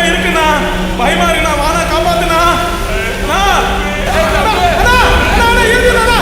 இருக்குண்ணா, பயமா இருக்குண்ணா, வாண்ணா காப்பாத்துண்ணா. அண்ணா, அண்ணா, அண்ணா, அண்ணா, இருக்குண்ணா.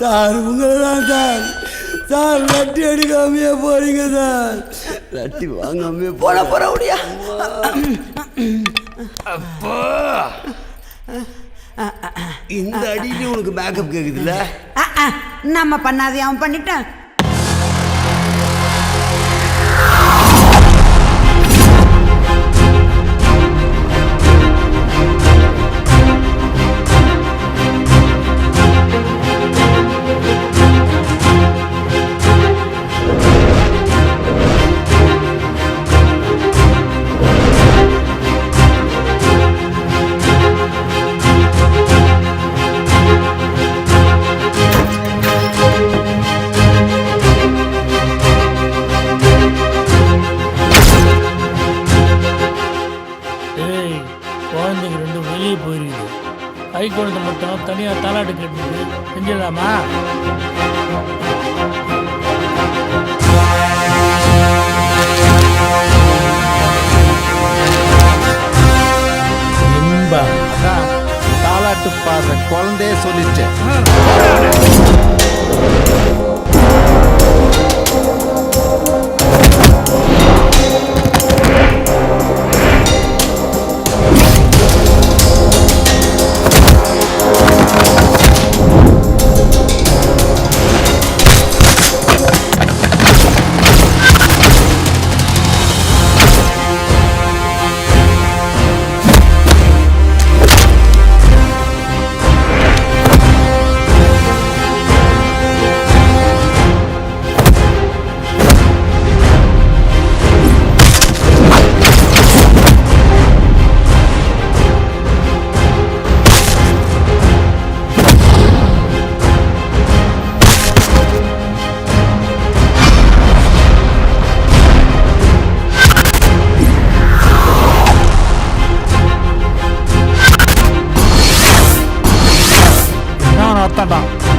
சார் உங்களை தான் சார். சார் லட்டி எடுக்காமையே போறீங்க சார். லட்டி வாங்காமையே போற முடியா. அப்பா இந்த அடியில உனக்கு பேக்கப் கேக்குதுல்ல? நம்ம பண்ணாதே அவன் பண்ணிட்டான். கை குழந்தை மட்டும் தனியாக தாலாட்டு கேட்டு செஞ்சிடலாமா? அதான் தாலாட்டு பாடுற குழந்தைய சொல்லிச்சேன்.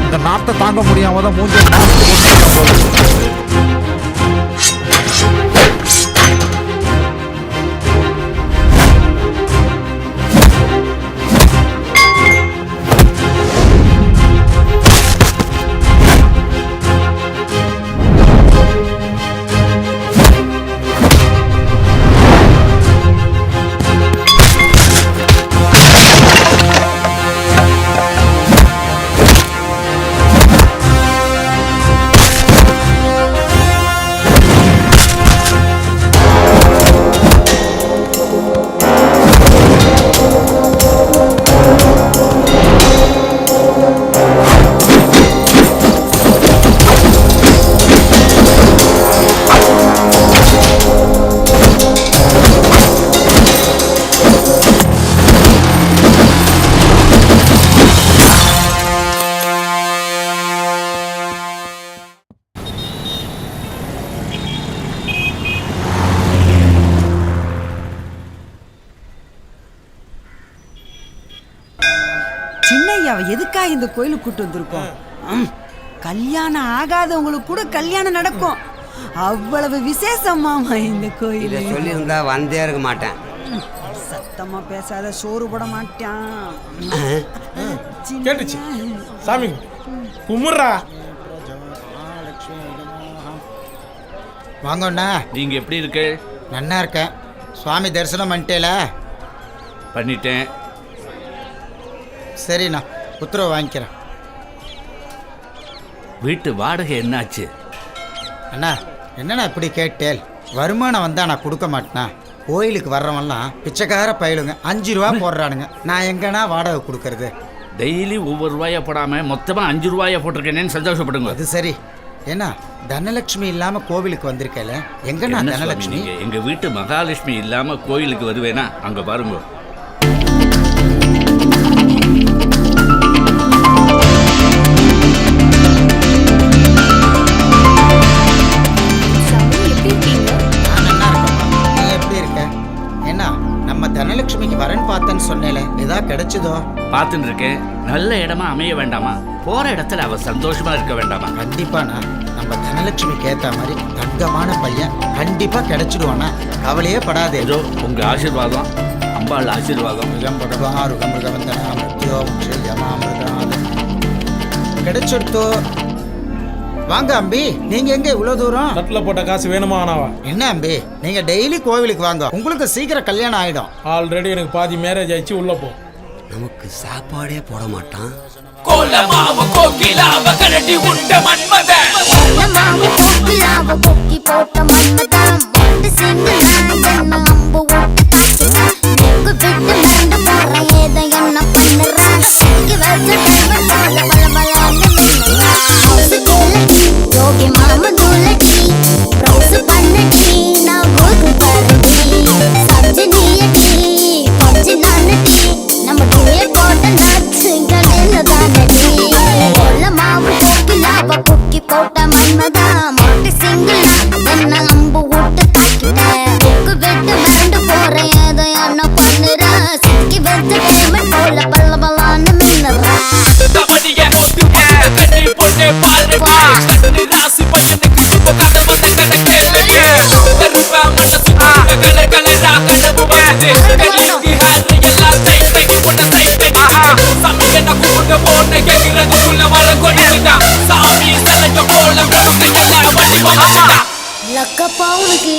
இந்த நாட்டை தாங்க முடியாம தான் மூஞ்சி சின்னையாவை எதுக்காக இந்த கோயிலுக்கு கூட்டு வந்திருக்கோம்? கல்யாணம் ஆகாதவங்களுக்கு கூட கல்யாணம் நடக்கும். அவ்வளவு விசேஷமாமா இந்த கோயில். இதை சொல்லியிருந்தா வந்தே இருக்க மாட்டேன். சத்தமா பேசாத, சோறு போட மாட்டான். கேட்டுச்சு சாமி கும்பிட்றா. வாங்கண்ணா. நீங்க எப்படி இருக்கு? நன்னா இருக்கேன். சுவாமி தரிசனம் பண்ணிட்டேல? பண்ணிட்டேன். சரிண்ணா, உத்தரவு வாங்கிக்கிறேன். வீட்டு வாடகை என்னாச்சு? அண்ணா என்னண்ணா இப்படி கேட்டேல்? வருமானம் வந்தா நான் கொடுக்க மாட்டேனா? கோயிலுக்கு வர்றவன்லாம் பிச்சைக்கார பயிலுங்க 5 ரூபா போடுறானுங்க. நான் எங்கண்ணா வாடகை கொடுக்கறது? டெய்லி ஒவ்வொரு ரூபாயா போடாம மொத்தமா 5 ரூபாயா போட்டிருக்கேன்னு சந்தோஷப்படுங்க. அது சரி. ஏன்னா தனலட்சுமி இல்லாம கோவிலுக்கு வந்திருக்கல, எங்கண்ணா என்ன சுவாமி தனலட்சுமி? நீங்க எங்க வீட்டு மகாலட்சுமி இல்லாம கோயிலுக்கு வருவேனா? அங்க பாருங்க. நான் நல்லா இருக்கேன். நீ எப்படி இருக்க? என்ன நம்ம தனலட்சுமிக்கு வரன் பார்த்தேன்னு சொன்னேல, ஏதா கிடைச்சதோ? பார்த்துட்டு இருக்கேன். நல்ல இடமா அமைய வேண்டாமா? போற இடத்துல அவ சந்தோஷமா இருக்க வேண்டாமா? கண்டிப்பாண்ணா, நம்ம தனலட்சுமிக்கு ஏத்த மாதிரி தங்கமான பையன் கண்டிப்பா கிடைச்சிடுவானா, கவலையே படாதே. ஏதோ உங்க ஆசீர்வாதம், அம்பாள் ஆசீர்வாதம். கிடைச்சிடுத்தோ. வாங்க அம்பி, நீங்க எங்க இவ்வளவு தூரம்? தட்டில் போட்ட காசு வேணுமா ஆனாவா? என்ன அம்பி, நீங்க டெய்லி கோவிலுக்கு வாங்க, உங்களுக்கு சீக்கிரம் கல்யாணம் ஆயிடும். ஆல்ரெடி எனக்கு பாதி மேரேஜ் ஆயிடுச்சு. உள்ள போ. நமக்கு சாப்பாடே போட மாட்டான். கோலமாவு கோகிலாவ கரடி உண்ட மன்மதன். கோலமாவு கோகிலாவ கொக்கி போட்ட மன்மதன். மொட்டு சிங்கிளான என்ன அம்பு ஓட்டு தாக்கிட்டான். நெக்கு விட்டு மேண்டு போற ஏதோ என்ன பண்ணுறான். இங்க வச்ச டைமண்ட் போல பலபலான்னு மின்னுறான். ஹவுஸ் கேளடி யோகி மாமா தூளடி. ப்ரௌஸ் பண்ணடி நான் கோகு பரடி. சப்ஜி நீயடி பப்ஜி நானடி. நம்ம டூயே போட்ட நாச்சுகளில் தானடி. கோலமாவு கோகிலாவ கொக்கி போட்ட மன்மதா. மொட்டு சிங்கிளா என்ன அம்பு ஓட்டு தாக்கிட்டேன். நெக்கு விட்டு மேண்டு போற ஏதோ என்ன பண்ணுறான். சிக்கி வச்ச டைமண்ட் போல பலபலான்னு மின்னுறான். தமணிய மோத்து கண்ணி பொண்ணே பாருங்க. கண்ணி ராசி பையனுக்கு சுத்த கதை வந்து கணக்கேளுங்க. கருப்பா மனசு கல கலரா கனவு வருது. கண்ணிக்கு ஹார்ட் எல்லாம் டைட் டைட் போட்ட டைட் டைட். சாமி என்ன கூப்பிட்டு போன கேட்கிறதுக்குள்ள வர கொடிச்சுட்டான். சாமி சலஞ்ச போல எல்லாம் வண்டி போச்சுட்டான். லக்கப்பா உனக்கு.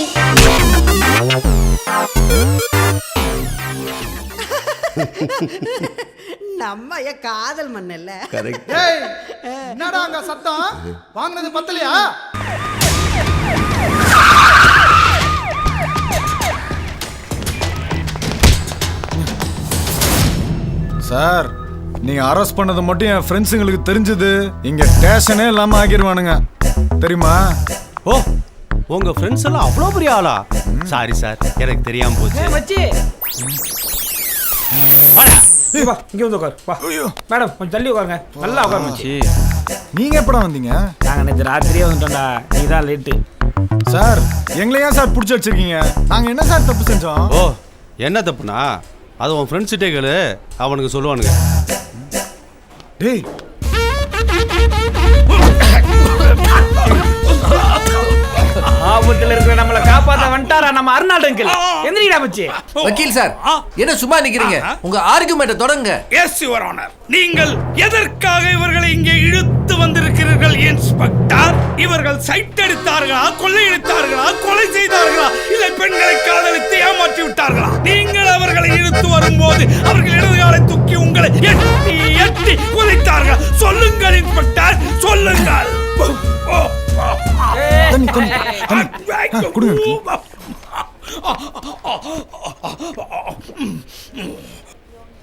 நம்ம காதல் மண்ணல்ல. கரெக்ட். என்னடா அங்க சத்தம்? வாங்குனது பத்தலையா? சார், நீங்க அரெஸ்ட் பண்ணது மட்டும் என் ஃப்ரெண்ட்ஸுங்களுக்கு தெரிஞ்சது இங்க ஸ்டேஷனே இல்லாம ஆகிடுவானுங்க தெரியுமா? ஓ, உங்க ஃப்ரெண்ட்ஸ் எல்லாம் அவ்வளோ பெரிய ஆளா? சாரி சார், எனக்கு தெரியாம போச்சு. வா இங்கே வந்து உட்கார். வா மேடம் கொஞ்சம் தள்ளி உட்காருங்க. நல்லா உட்காரு மச்சி. நீங்க எப்படா வந்தீங்க? நாங்கள் நேற்று ராத்திரியே வந்துட்டோம்டா. நீ தான் லேட்டு. சார், எங்களை ஏன் சார் பிடிச்சி வச்சிருக்கீங்க? நாங்க என்ன சார் தப்பு செஞ்சோம்? ஓ, என்ன தப்புனா அது உன் ஃப்ரெண்ட்ஸ்கிட்டே கேளு, அவனுக்கு சொல்லுவானுங்க. டேய், ஆபத்துல இருக்கிற நம்மளை காப்பாத்த வந்துட்டாரா நம்ம அருணாள் அங்கிள். எந்திரிடா மச்சி. வக்கீல் சார், என்ன சும்மா நிக்கிறீங்க? உங்க ஆர்குமெண்ட்டை தொடங்க. Yes your honour. நீங்கள் எதற்காக இவர்களை இங்கே இழுத்து வந்திருக்கிறீர்கள் இன்ஸ்பெக்டர்? இவர்கள் சைட் அடித்தார்களா, கொள்ளையடித்தார்களா, கொலை செய்தார்களா, இல்லை பெண்களை காதலித்து ஏமாற்றி விட்டார்களா? நீங்கள் அவர்களை இழுத்து வரும்போது அவர்கள் இடதுகாலை தூக்கி உங்களை எட்டி எட்டி குலைத்தார்கள். சொல்லுங்கள் இன்ஸ்பெக்டர், சொல்லுங்கள். தண்ணி கொடுங்க.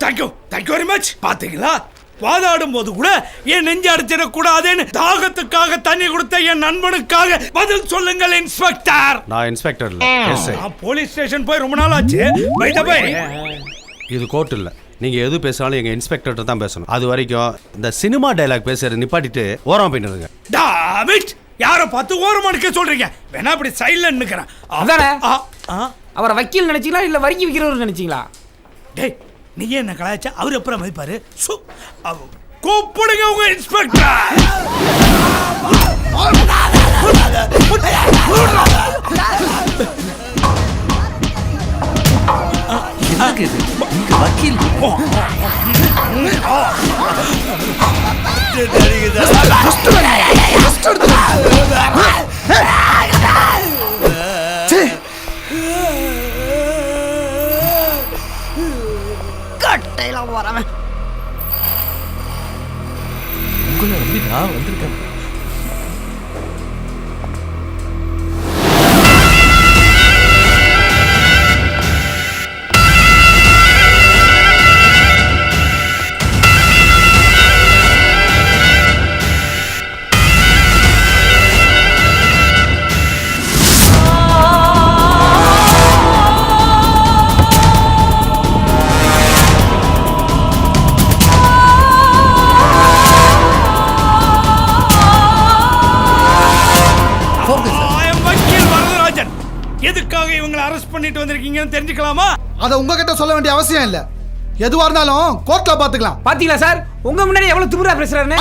Thank you very much. பாத்தீங்களா, வாதாடும் போது கூட என் நெஞ்சு அடிச்சிடக்கூடாதுன்னு தாகத்துக்காக தண்ணி கொடுத்த என் நண்பனுக்காக பதில் சொல்லுங்கள் இன்ஸ்பெக்டர். நான் இன்ஸ்பெக்டர் இல்ல, எஸ்ஐ. போலீஸ் ஸ்டேஷன் போய் ரொம்ப நாள் ஆச்சு. பை த பை, இது கோர்ட் இல்ல. நீங்க எது பேசினாலும் எங்க இன்ஸ்பெக்டர் தான் பேசணும். அது வரைக்கும் இந்த சினிமா டைலாக் பேசுறது நிப்பாட்டிட்டு ஓரம் போயிடுங்க. டாமிட், யாரை பார்த்து ஓரமா நிக்க சொல்றீங்க? வேணா அப்படி சைடுல நிக்கிறேன். அதானே அவரை வக்கீல் நினைச்சீங்களா இல்ல வரிக்கி விக்கிறவர் நினைச்சீங்களா? டேய், நீ என்ன கலாய்ச்சா அவர் அப்புறம் மதிப்பாரு. கூப்பிடுங்க உங்க இன்ஸ்பெக்டர். வக்கீல் கட்டையில வரவன் உங்களை நம்பி நான் வந்திருக்கேன். எதுக்காக இவங்களை அரெஸ்ட் பண்ணிட்டு வந்திருக்கீங்கன்னு தெரிஞ்சுக்கலாமா? அத உங்ககிட்ட சொல்ல வேண்டிய அவசியம் இல்ல. எதுவா இருந்தாலும் கோர்ட்ல பாத்துக்கலாம். பாத்தீங்களா சார், உங்க முன்னாடி எவ்வளவு திமிரா பேசுறாருன்னு.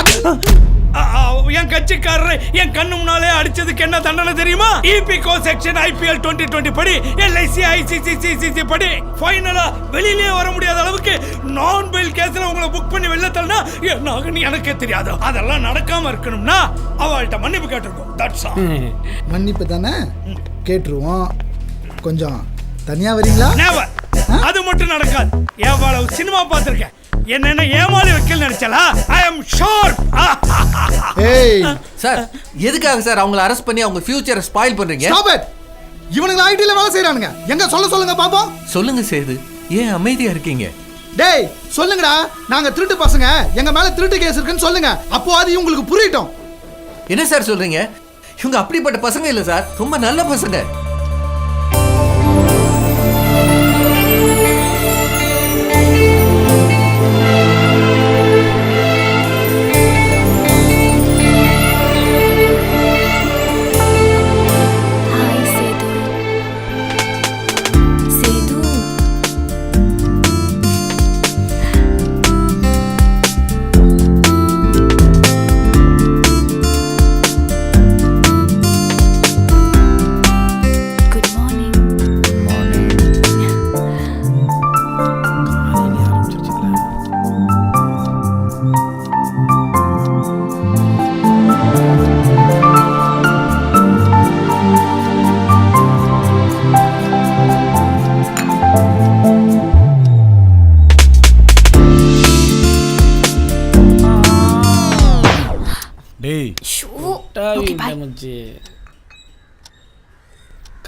என் கட்சிக்காரர் என் கண்ணு முன்னாலே அடிச்சதுக்கு என்ன தண்டனை தெரியுமா? இபிகோ செக்ஷன் IPL 2020 படி, LIC ICC படி ஃபைனலா வெளியிலே வர முடியாத அளவுக்கு நான் பெயில் கேஸ்ல உங்களை புக் பண்ணி வெளில தள்ளனா என்ன ஆகுன்னு எனக்கே தெரியாது. அதெல்லாம் நடக்காம இருக்கணும்னா அவள்கிட்ட மன்னிப்பு கேட்டிருக்கோம். That's all. மன்னிப்பு தானே கேட்டுருவோம். கொஞ்சம் தனியா வரீங்களா? நெவர். அது மட்டும் நடக்காது. எவ்வளவு சினிமா பார்த்திருக்கேன். என்ன ஏமாளி வைக்கல் நினைச்சலா? ஐ அம் ஷார்ப். ஏய் சார், எதுக்காக சார் அவங்களை அரெஸ்ட் பண்ணி அவங்க ஃபியூச்சரை ஸ்பாயில் பண்றீங்க? Stop it. இவனுங்க ஐடில வேலை செய்றானுங்க. எங்க சொல்லுங்க பாப்போம். சொல்லுங்க சேது, ஏன் அமைதியா இருக்கீங்க? டேய் சொல்லுங்கடா. நாங்க திருட்டு பசங்க, எங்க மேல திருட்டு கேஸ் இருக்குன்னு சொல்லுங்க. அப்போ அது உங்களுக்கு புரியட்டும். என்ன சார் சொல்றீங்க? இவங்க அப்படிப்பட்ட பசங்க இல்ல சார், ரொம்ப நல்ல பசங்க.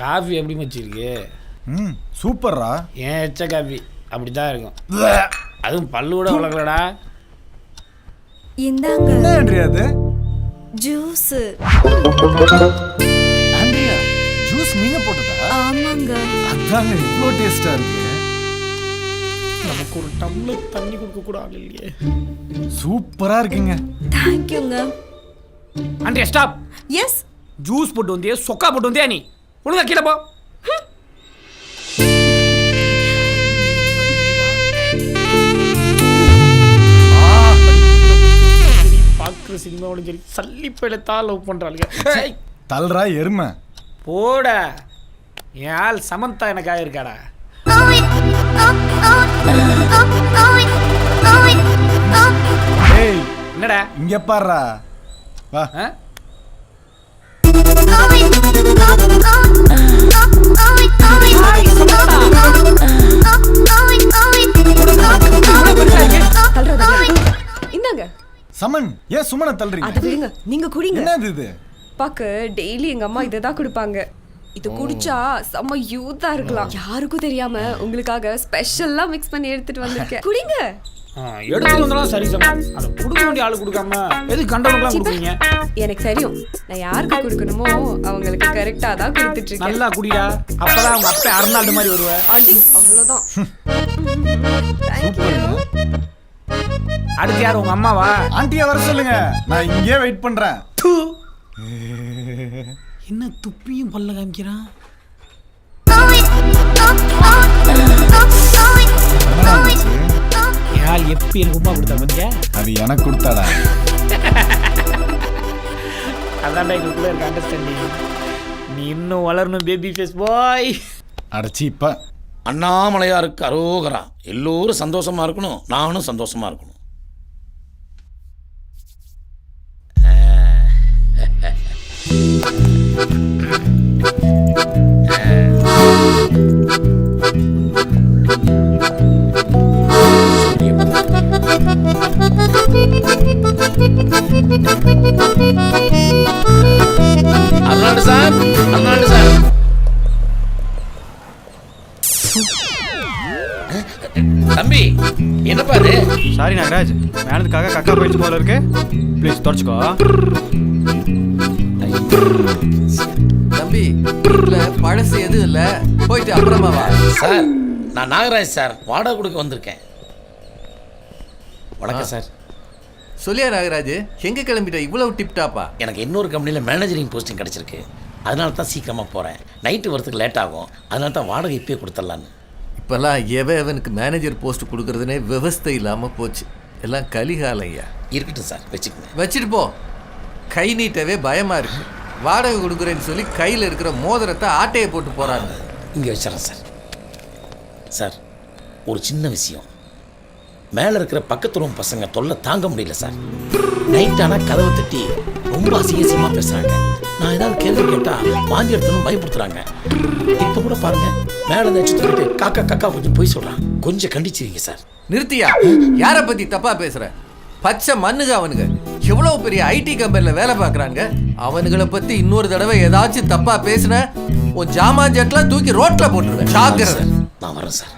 காஃபி எப்படி மச்சிருக்கு? சூப்பர்ரா. ஏன் எச்ச காஃபி அப்படிதான் இருக்கும். அதுவும் பல்லு கூட வளர்க்கலடா. இந்தாங்க. என்ன ஆண்ட்ரியா அது? ஜூஸ். ஆண்ட்ரியா, ஜூஸ் நீங்க போட்டதா? ஆமாங்க. அதாங்க இவ்ளோ டேஸ்டா இருக்கு. நமக்கு ஒரு டம்ளர் தண்ணி கொடுக்க கூட ஆள் இல்லையே. சூப்பரா இருக்குங்க. Thank youங்க. Andrea stop. எஸ். ஜூஸ் போட்டு வந்தியே, சொக்கா போட்டு வந்தியா நீ? ஒழுங்கா கீழே போ. பாக்குற சினிமாவோட சரி சல்லிப்பேலத்தா லவ் பண்றாளுங்க. தல்றா எருமை. போடா, என் ஆள் சமந்தா எனக்கு ஆயிருக்காடா. ஏய் என்னடா இங்க பாருடா. வா. இந்தாங்க. சமன், ஏன் சுமனை தள்ளுறீங்க? அது விடுங்க, நீங்க குடிங்க. என்னது இது? பாக்க டெய்லி எங்க அம்மா இதை தான் குடிப்பாங்க. இது குடிச்சா செம்ம யூத்தா இருக்கலாம். யாருக்கும் தெரியாம உங்களுக்காக ஸ்பெஷலா மிக்ஸ் பண்ணி எடுத்துட்டு வந்திருக்கேன். குடிங்க. எடுத்து வந்தாலும் சரி சமம். அதை கொடுக்க வேண்டிய ஆளு கொடுக்காம எது கண்டவங்களாம் கொடுப்பீங்க? எனக்கு தெரியும், நான் யாருக்கு கொடுக்கணுமோ அவங்களுக்கு கரெக்டா தான் கொடுத்துட்டு இருக்கேன். நல்லா குடியா, அப்பதான் அவங்க அப்பா அர்னால்டு மாதிரி வருவேன். அடி அவ்வளவுதான். அடுத்து யார், உங்க அம்மாவா? ஆண்டியா வர சொல்லுங்க, நான் இங்கே வெயிட் பண்றேன். என்ன துப்பியும் பல்ல காமிக்கிறான். என்ன எப்படி எனக்கு உமா கொடுத்தா பாத்தியா? அது எனக்கு கொடுத்தாடா. அதான்டா எங்களுக்குள்ள இருக்க அண்டர்ஸ்டாண்டிங். நீ இன்னும் வளரணும் பேபி ஃபேஸ் பாய். அடச்சி இப்ப அண்ணாமலையாருக்கு அரோகரா. எல்லோரும் சந்தோஷமா இருக்கணும், நானும் சந்தோஷமா இருக்கணும். அருணாடு சார், அருணாடு சார். தம்பி என்னப்பா அது? சாரி நாகராஜ், மேனதுக்காக கக்கா போயிடுச்சு போல இருக்கு. ப்ளீஸ் தொடச்சுக்கோ. தம்பி பழசு எதுவும் இல்லை, போயிட்டு அப்புறமா வா. சார் நான் நாகராஜ் சார், வாடகை கொடுக்க வந்திருக்கேன். வணக்கம் சார். சொல்லியா நாகராஜ், எங்கே கிளம்பிட்ட இவ்வளவு டிப்டாப்பா? எனக்கு இன்னொரு கம்பெனியில் மேனேஜரிங் போஸ்டிங் கிடச்சிருக்கு. அதனால தான் சீக்கிரமாக போகிறேன். நைட்டு வரத்துக்கு லேட் ஆகும், அதனால தான் வாடகை இப்பயே கொடுத்துடலான்னு. இப்போல்லாம் எவனுக்கு மேனேஜர் போஸ்ட் கொடுக்கறதுனே விவஸ்தை இல்லாமல் போச்சு. எல்லாம் கலிகாலம் ஐயா. இருக்கட்டும் சார், வச்சுக்கோங்க. வச்சுட்டு போ. கை நீட்டவே பயமாக இருக்கு. வாடகை கொடுக்குறேன்னு சொல்லி கையில் இருக்கிற மோதிரத்தை ஆட்டையை போட்டு போகிறாங்க. இங்கே வச்சிடறேன் சார். சார் ஒரு சின்ன விஷயம், மேலே இருக்கிற பக்கத்து ரூம் பசங்க தொல்லை தாங்க முடியல சார். நைட் ஆனால் கதவை தட்டி ரொம்ப அசிங்கமாக பேசுகிறாங்க. நான் ஏதாவது கேள்வி கேட்டால் வாந்தி எடுத்தனும் பயப்படுத்துகிறாங்க. இப்போ கூட பாருங்க, மேலே நினச்சி தூக்கிட்டு காக்கா காக்கா கொஞ்சம் போய் சொல்கிறான். கொஞ்சம் கண்டிச்சிருங்க சார். நிறுத்தியா? யாரை பற்றி தப்பாக பேசுகிற? பச்சை மண்ணுங்க அவனுங்க. எவ்வளோ பெரிய ஐடி கம்பெனியில் வேலை பார்க்குறாங்க. அவனுங்களை பற்றி இன்னொரு தடவை ஏதாச்சும் தப்பாக பேசுன உன் ஜாமான் ஜெட்லாம் தூக்கி ரோட்டில் போட்டுருவேன். ஜாக்கிரதை. நான் வரேன் சார்.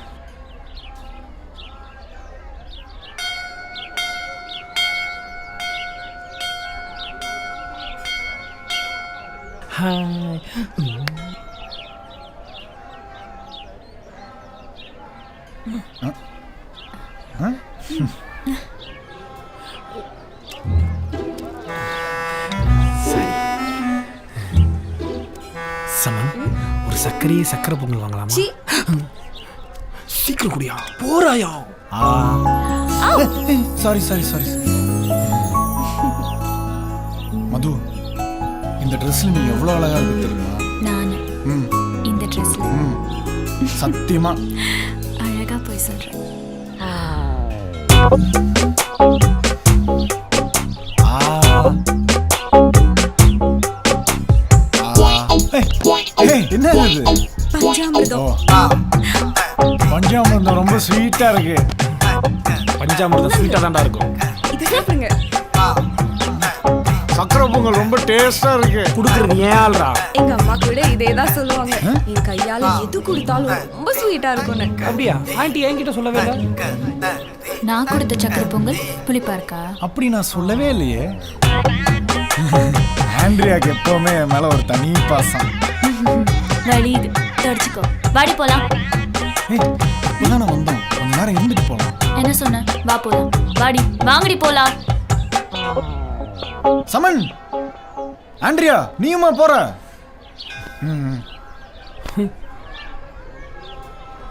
ஹாய். சமன், ஒரு சக்கரை பொங்கல் வாங்கலாமா? சீக்கிரம் குடியா, போறாயா? சாரி மது, இந்த ட்ரெஸ்ல நீ எவ்வளவு அழகா இருக்கு தெரியுமா? நானு இந்த ட்ரெஸ்ல சத்தியமா அழகா போய் சொல்றேன். என்ன இது? பஞ்சாமிர்தம் ரொம்ப ஸ்வீட்டா இருக்கு. பஞ்சாமிர்தம் ஸ்வீட்டா தான்டா இருக்கும். இது சாப்பிடுங்க. சக்கரை பொங்கல் ரொம்ப டேஸ்டா இருக்கு. குடுக்குறது ஏன் ஆள்றா? எங்க அம்மா கூட இதேதான் சொல்லுவாங்க. என் கையால எது கொடுத்தாலும் ரொம்ப ஸ்வீட்டா இருக்கும்னு. அப்படியா? ஆண்டி என்கிட்ட சொல்லவே இல்லை. நான் கொடுத்த சக்கரை பொங்கல் புளிப்பா இருக்கா? அப்படி நான் சொல்லவே இல்லையே. ஆண்ட்ரியாக்கு எப்பவுமே என் மேல ஒரு தனி பாசம். வலியுது, தொடச்சுக்கோ. வாடி போலாம். இப்பதான் வந்தோம், கொஞ்ச நேரம் இருந்துட்டு போலாம். என்ன சொன்ன? வா போலாம். வாடி, வாங்கடி போலாம். சமன், ஆண்ட்ரியா நீயுமா போற?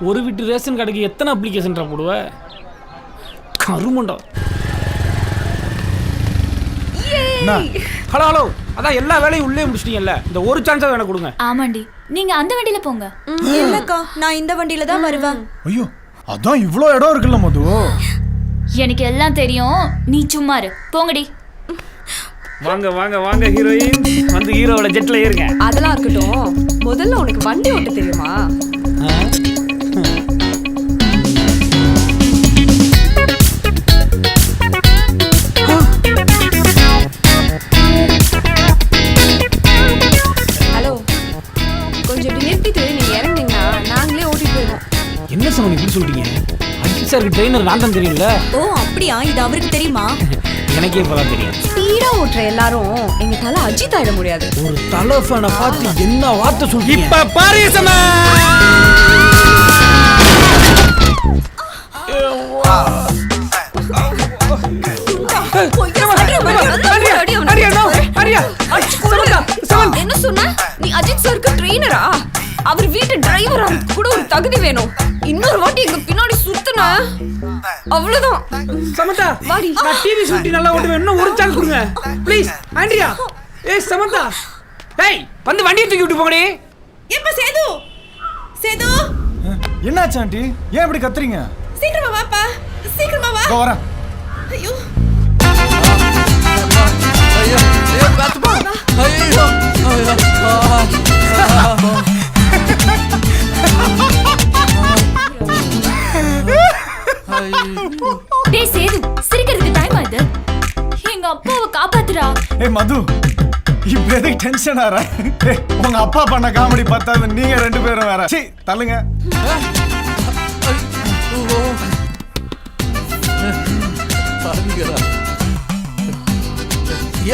ஒரு வீட்டு ரேஷன் கடைக்கு எத்தனை அப்ளிகேஷன் போடுவ? கருமண்டா. ஹலோ, அதான் எல்லா வேலையும் உள்ளே முடிச்சிட்டீங்கல்ல, இந்த ஒரு சான்ஸா வேணா கொடுங்க. ஆமாண்டி, நீங்க அந்த வண்டியில போங்க. இல்லக்கா, நான் இந்த வண்டியில தான் வருவேன். ஐயோ, அதான் இவ்ளோ இடம் இருக்குல்ல மது. எனக்கு எல்லாம் தெரியும், நீ சும்மா இரு. போங்கடி. வாங்க ஹீரோயின், வந்து ஹீரோவோட ஜெட்ல ஏறுங்க. அதெல்லாம் இருக்கட்டும், முதல்ல உனக்கு வண்டி ஓட்ட தெரியுமா? ஹலோ, கொஞ்சம் இப்படி நிறுத்திட்டு நீங்க இறங்குனீங்கன்னா நாங்களே ஓட்டிட்டு போயிடுவோம். என்ன சமன் இப்படி சொல்றீங்க? அஜித் சாருக்கு ட்ரெயினர் நான் தான் தெரியும்ல. ஓ அப்படியா? இது அவருக்கு தெரியுமா? எனக்கே இப்பதான் தெரியும். ஸ்பீடா ஓட்டுற எல்லாரும் எங்க தலை அஜித் ஆயிட முடியாது. ஒரு தலை ஃபேனை பார்த்து என்ன வார்த்தை சொல்றீங்க? இப்ப பாரு சமன். என்ன சொன்ன? நீ அஜித் சாருக்கு ட்ரெயினரா? அவர் வீட்டு டிரைவர் கூட ஒரு தகுதி வேணும். இன்னொரு வாட்டி எங்க பின்னாடி சுத்துனா அவ்வளவுதான். சமந்தா வாடி. நான் டிவி சுட்டி நல்லா ஓட்டுவேன். இன்னும் ஒரு சான்ஸ் கொடுங்க ப்ளீஸ். ஆண்ட்ரியா, ஏய் சமந்தா, ஏய் வந்து வண்டியை தூக்கி விட்டு போங்கடி. எப்ப சேது சேது என்னாச்சு ஆண்டி? ஏன் இப்படி கத்துறீங்க? சீக்கிரமா வாப்பா, சீக்கிரமா வா. வரேன். ஐயோ ஐயோ ஐயோ காத்துப்பா. ஐயோ ஐயோ டேய் சேது, சிரிக்கிறதுக்கு டைம் ஆகுது. எங்க அப்பாவை காப்பாத்துடா. ஏய் மது, இப்ப எதுக்கு டென்ஷன் ஆற? உங்க அப்பா பண்ண காமெடி பார்த்தாது நீங்க ரெண்டு பேரும் வேற. சீ தள்ளுங்க.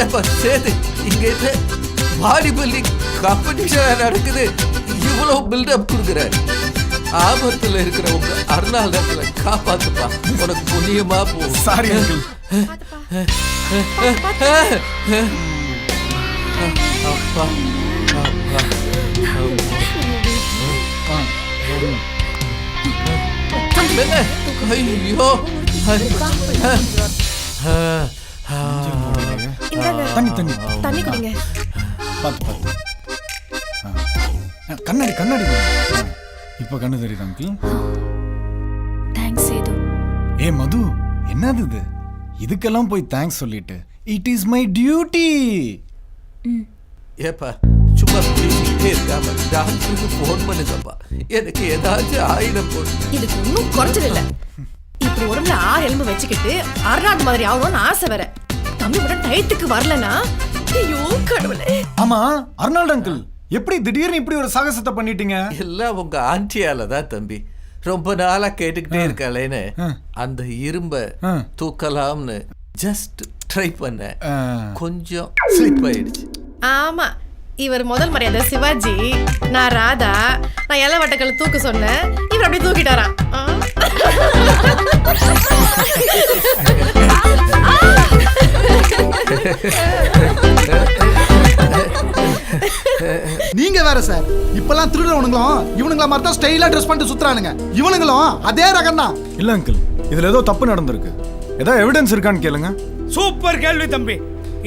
ஏப்பா சேது, இங்க இது பாடி பில்டிங் காம்படிஷன் நடக்குது, இவ்வளவு பில்டப் கொடுக்குற. ஆபத்துல இருக்கிற உங்க அருணாளத்துல காப்பாத்துப்பா, உனக்கு புண்ணியமா போ. Sorry uncle. அப்பா ஐயோ தண்ணி தண்ணி தண்ணி குடிங்க. பாத்து பாத்து. கண்ணாடி கண்ணாடி. இப்ப கண்ணு தெரியுது அங்கிள். தேங்க்ஸ் சேது. ஏ மது, என்னது இது? இதுக்கெல்லாம் போய் தேங்க்ஸ் சொல்லிட்டு இட் இஸ் மை டியூட்டி. ஏப்பா சும்மா பேசிக்கிட்டே இருக்காம டாக்டருக்கு போன் பண்ணுங்கப்பா, எனக்கு ஏதாச்சும் ஆயிடம் போடு. இதுக்கு ஒன்றும் குறைச்சல் இல்ல. இப்படி உடம்புல 6 எலும்பு வச்சுக்கிட்டு அர்னால்ட் மாதிரி ஆகணும்னு ஆசை வேற. தம்பி உடனே டயத்துக்கு வரலனா ஐயோ கடவுளே. ஆமா அர்னால்ட் அங்கிள், எப்படி திடீர்னு இப்படி ஒரு சாகசத்தை பண்ணிட்டீங்க? எல்லாம் உங்க ஆண்டியால தான் தம்பி. ரொம்ப நாளா கேட்டுக்கிட்டே இருக்காளேன்னு அந்த இரும்ப தூக்கலாம்னு ஜஸ்ட் ட்ரை பண்ண, கொஞ்சம் ஸ்லிப் ஆயிடுச்சு. ஆமா, இவர் முதல் மரியாதை சிவாஜி, நான் ராதா. நான் எல்ல வட்டக்களை தூக்க சொன்னேன், இவர் அப்படியே தூக்கிட்டாராம். நீங்க வேற சார். இப்பெல்லாம் திருடுறவனுங்களும் இவனுங்கள மாதிரி தான் ஸ்டைலா ட்ரெஸ் பண்ணிட்டு சுத்துறானுங்க. இவனுங்களும் அதே ரகம் தான். இல்ல அங்கிள், இதுல ஏதோ தப்பு நடந்திருக்கு. ஏதோ எவிடன்ஸ் இருக்கான்னு கேளுங்க. சூப்பர் கேள்வி தம்பி.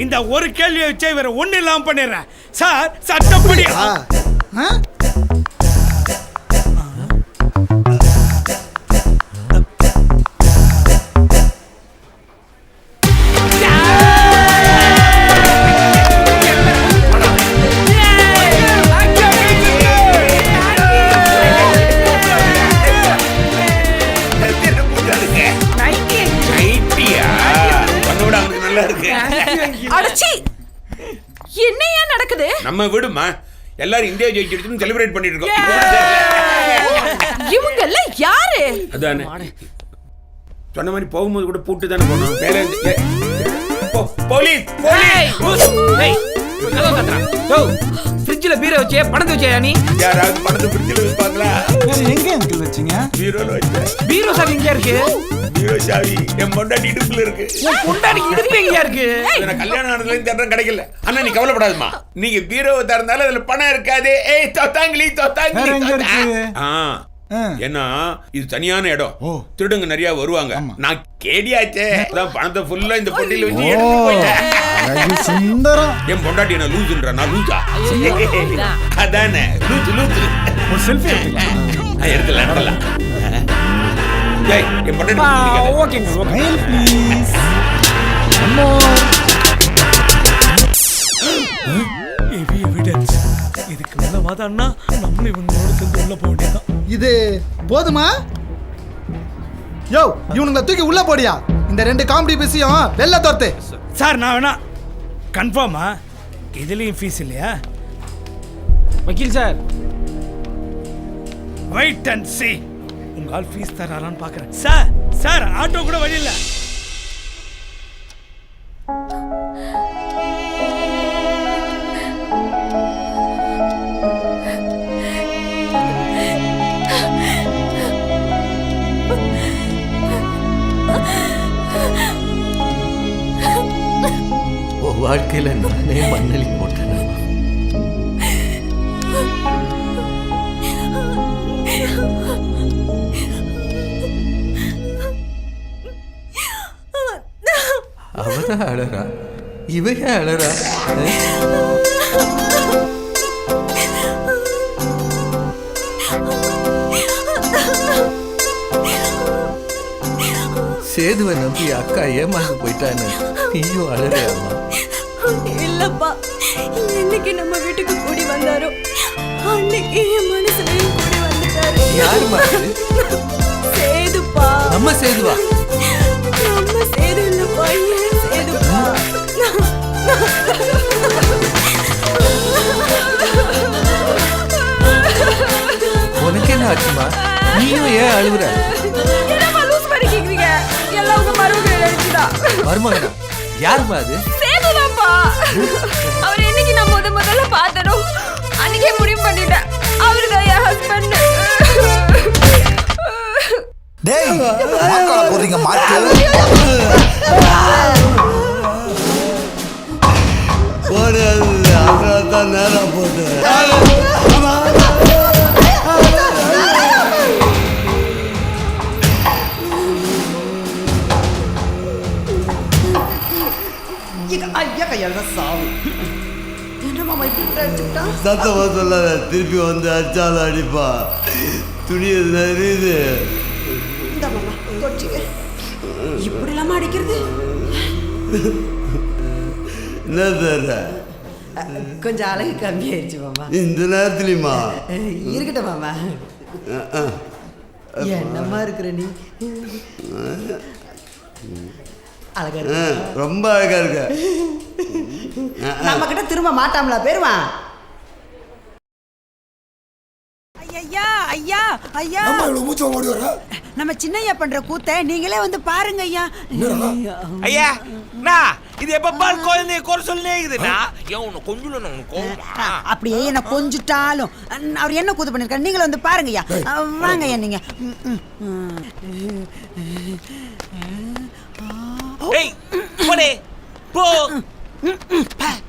இந்த ஒரு கேள்வியை வச்சு இவரை ஒண்ணு இல்லாம பண்ணிடுறேன் சார். சட்டப்படி என்னையா நடக்குது? நம்ம விடுமா, எல்லாரும் இந்தியா ஜெயிச்சிடுச்சுன்னு செலிப்ரேட் பண்ணிட்டு இருக்கோம். இவங்க எல்லாம் யாரு? அதானே சொன்ன மாதிரி போகும்போது கூட பூட்டு தானே போனோம். போலீஸ் ஃப்ரிட்ஜ்ல பீரை வச்சே பணத்தை வச்சே நீ? யாராவது பணத்தை ஃப்ரிட்ஜ்ல வைப்பாங்களா? எங்க அங்கிள் வச்சீங்க? பீரோல வச்சேன். பீரோ சாவி எங்க இருக்கு? பீரோ சாவி என் பொண்டாட்டி இடுப்புல இருக்கு. உன் பொண்டாட்டி இடுப்பு எங்க இருக்கு? நான் கல்யாணம் ஆனதுல இருந்து தேடுறேன், கிடைக்கல. அண்ணா நீ கவலைப்படாதம்மா, நீங்க பீரோவை திறந்தாலும் அதுல பணம் இருக்காது. ஏய் தொத்தாங்களி தொத்தாங்களி. ஏன்னா இது தனியான இடம், திருடுங்க நிறைய வருவாங்க. நான் கேடியாச்சே, அதான் பணத்தை ஃபுல்லா இந்த பொட்டியில வச்சு எடுத்து போயிட்டேன். சுந்தரம் என் பொண்டாட்டி என்ன லூசுன்றா? நான் லூசா? அதானே லூசு லூசு. ஒரு செல்ஃபி எடுக்கலாம். ஏய் என் பொண்டாட்டி ஓகேங்க ஸ்மைல் ப்ளீஸ். எவிடன்ஸ். இதுக்கு மேல வாதான்னா நம்ம இவங்களோட சேர்ந்து உள்ள போக வேண்டியதான். இது போதுமா? யோ இவனுங்களை தூக்கி உள்ள போடியா. இந்த 2 காமெடி பீஸையும் வெள்ள தோர்த்து. சார் நான் வேணா கன்ஃபார்மா இதுலயும் ஃபீஸ் இல்லையா? வக்கீல் சார், வெயிட் அண்ட் see. உங்க ஆள் ஃபீஸ் தராரான்னு பார்க்கறேன். சார் சார் ஆட்டோ கூட வழி இல்ல. வாழ்க்கையில நானே மண்ணலி போட்டேன். அழறா இவ ஏன் அழறா? சேதுவை நம்பி அக்கா ஏமாந்து போயிட்டான்னு நீயும் அழறியாமா? இல்லப்பா, என்னைக்கு நம்ம வீட்டுக்கு கூடி வந்தாரோ அன்னைக்கு என் மனசுலயும் கூடி வந்துட்டாரு. யாருமா? சேதுப்பா. நம்ம சேதுவா? நம்ம சேது இல்லப்பா, ஏன் சேதுப்பா? உனக்கு என்ன ஆச்சுமா? நீயும் ஏன் அழுகுற? எல்லாம் உங்க மருமகள் எழுதிதான். மருமகனா? யாருமா அது? சேதுதான்ப்பா. அவர் என்னைக்கு நான் முதல்ல பார்த்தனோ அன்னைக்கே முடிவு பண்ணிட்டேன் அவருதான் என் ஹஸ்பண்ட். டேய் மாக்கால போறீங்க மாட்டு. போடு அதான் நேரம் போட்டு. சத்தமா சொல்லாத, திருப்பி வந்து அடிச்சாலும் அடிப்பா. துணி எது இப்படி இல்லாம அடிக்கிறது என்ன தர? கொஞ்சம் அழகு கம்மியாயிருச்சு மாமா. இந்த நேரத்துலயுமா? இருக்கட்டும் மாமா. என்னம்மா இருக்கிற நீ? அழகா இருக்க. ரொம்ப அழகா இருக்க. நம்ம கிட்ட திரும்ப மாட்டாமலா பேருவான்? ஐயா ஐயா ஐயா, நம்ம சின்னையா பண்ற கூத்தை நீங்களே வந்து பாருங்க ஐயா. ஐயா இது எப்ப பால் குழந்தைய குறை சொல்லே இருக்குதுண்ணா. கொஞ்சம் அப்படியே என்ன கொஞ்சிட்டாலும் அவர் என்ன கூத்து பண்ணிருக்காரு நீங்களும் வந்து பாருங்க ஐயா. வாங்க ஐயா நீங்க.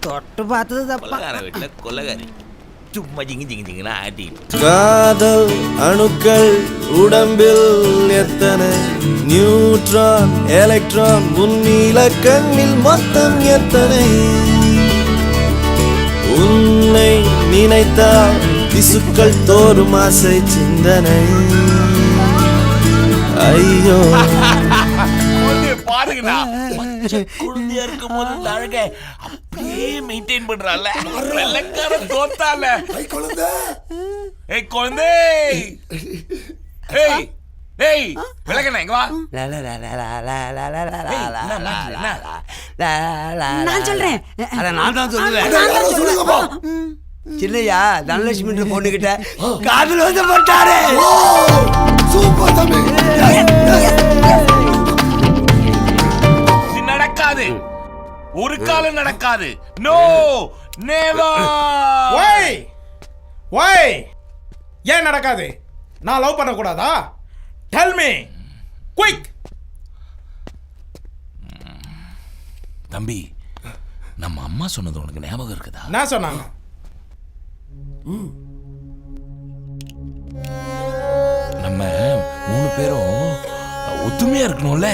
தொட்டு பார்த்தது தப்பா. கொலகாரி சும்மா ஜிங்கி ஜிங்கி ஜிங்கினா ஆட்டி. காதல் அணுக்கள் உடம்பில் எத்தனை நியூட்ரான் எலக்ட்ரான் முன்னில கண்ணில் மொத்தம் எத்தனை உன்னை நினைத்தால் திசுக்கள் தோறும் ஆசை சிந்தனை. ஐயோ பாருங்கண்ணா, குழந்தையா இருக்கும் போது இந்த அழக அப்படியே மெயின்டைன் பண்றால. வெள்ளக்கார தோத்தால. ஏய் குழந்தை, ஏய் ஏய் விளக்கண்ணா இங்க வா. நான் சொல்றேன். நான் தான் சொல்லுவேன். சின்னையா தனலட்சுமி பொண்ணுகிட்ட காதல் வந்து போட்டாரு. சூப்பர் தம்பி. நடக்காது, ஒரு காலம் நடக்காது. No never. ஒய் ஒய், ஏன் நடக்காது? நான் லவ் பண்ண கூடாதா? Tell me quick. தம்பி, நம்ம அம்மா சொன்னது உனக்கு ஞாபகம் இருக்குதா? என்ன சொன்னாங்க? நம்ம 3 பேரும் ஒத்துமையா இருக்கணும்ல.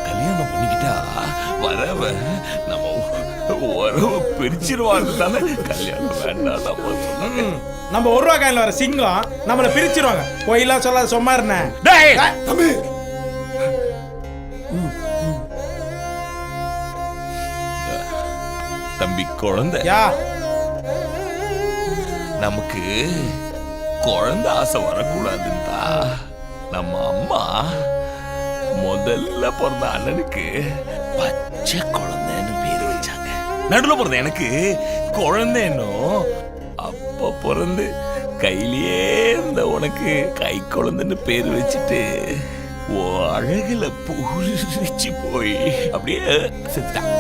கல்யாணம் பண்ணிக்கிட்டா வரவ நம்ம உறவு பிரிச்சிருவாங்க தானே. கல்யாணம் வேண்டாம் நம்ம 1 ரூபா காயில வர சிங்கம் நம்மள பிரிச்சிருவாங்க. கோயிலா சொல்லாத, சும்மா இருந்த. தம்பி தம்பி குழந்தை நமக்கு குழந்தை ஆசை வரக்கூடாதுன்னா நம்ம அம்மா முதல்ல பிறந்த அண்ணனுக்கு பச்சை குழந்தைன்னு பேர் வச்சாங்க. நடுவில் பிறந்த எனக்கு குழந்தைன்னு, அப்ப பிறந்து கையிலேயே இருந்த உனக்கு கை குழந்தைன்னு பேர் வச்சுட்டு அழகுல பூரிச்சு போய் அப்படியே செத்துட்டான்.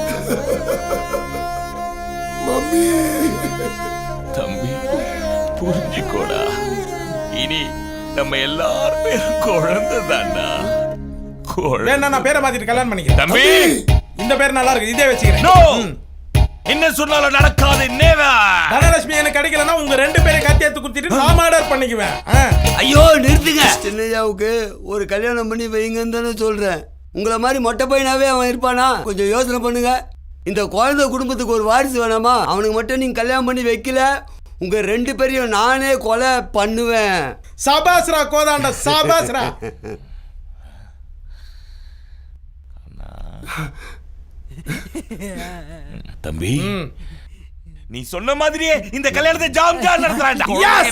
தம்பி புரிஞ்சுக்கோடா, இனி நம்ம எல்லாருமே குழந்தை தாண்டா. நான் பேரை மாத்திட்டு கல்யாணம் பண்ணிக்கிறேன். தம்பி இந்த பேர் நல்லா இருக்கு, இதே வச்சுக்கிறேன். என்ன சொன்னாலும் நடக்காது. தனலட்சுமி எனக்கு கிடைக்கலன்னா உங்க 2 பேரையும் கத்தி எடுத்து குடுத்துட்டு நான் ஆர்டர் பண்ணிக்குவேன். ஐயோ நிறுத்துங்க. சின்னையாவுக்கு ஒரு கல்யாணம் பண்ணி வைங்கன்னு தானே சொல்றேன். உங்களை மாதிரி மொட்டை பையனாவே அவன் இருப்பானா? கொஞ்சம் யோசனை பண்ணுங்க. இந்த குழந்தை குடும்பத்துக்கு ஒரு வாரிசு வேணாமா? அவனுக்கு மட்டும் நீங்கள் கல்யாணம் பண்ணி வைக்கல, உங்கள் 2 பேரையும் நானே கொலை பண்ணுவேன். சாபாஸ்ரா கோதாண்டா, சாபாஸ்ரா. தம்பி, நீ சொன்ன மாதிரியே இந்த கல்யாணத்தை ஜாம் ஜாம் நடத்துறான்டா.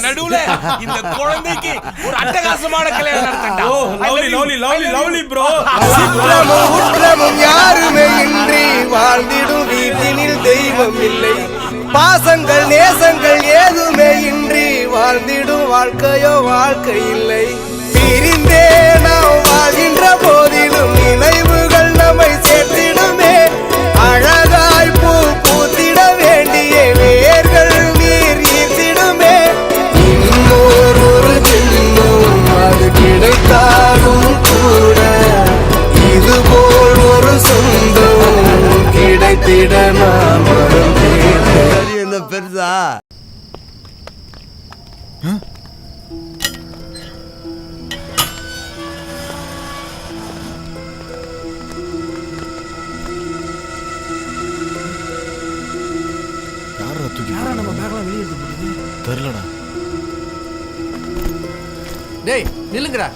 நடுவுல இந்த குழந்தைக்கு ஒரு அட்டகாசமான கல்யாணம் நடத்தடா. Lovely lovely lovely lovely bro. சித்திரமும் உற்றமும் யாருமே இன்றி வாழ்ந்திடும் வீட்டினில் தெய்வம் இல்லை. பாசங்கள் நேசங்கள் ஏதுமே இன்றி வாழ்ந்திடும் வாழ்க்கையோ வாழ்க்கை இல்லை. பிரிந்தே நாம் வாழ்கின்ற போதிலும் நினைவுகள் நம்மை சேர்த்திடுமே. அழகாய் பூ பூத்திட வேண்டிய வேர்கள் நீர் ஈர்த்திடுமே. இன்னொரு ஜென்மம் அது கிடைத்தாலும் கூட இதுபோல் ஒரு சொந்தம் கிடைத்திட நாம் என்ன பெருசா? தெரியலடா. டேய் நில்லுங்கடா.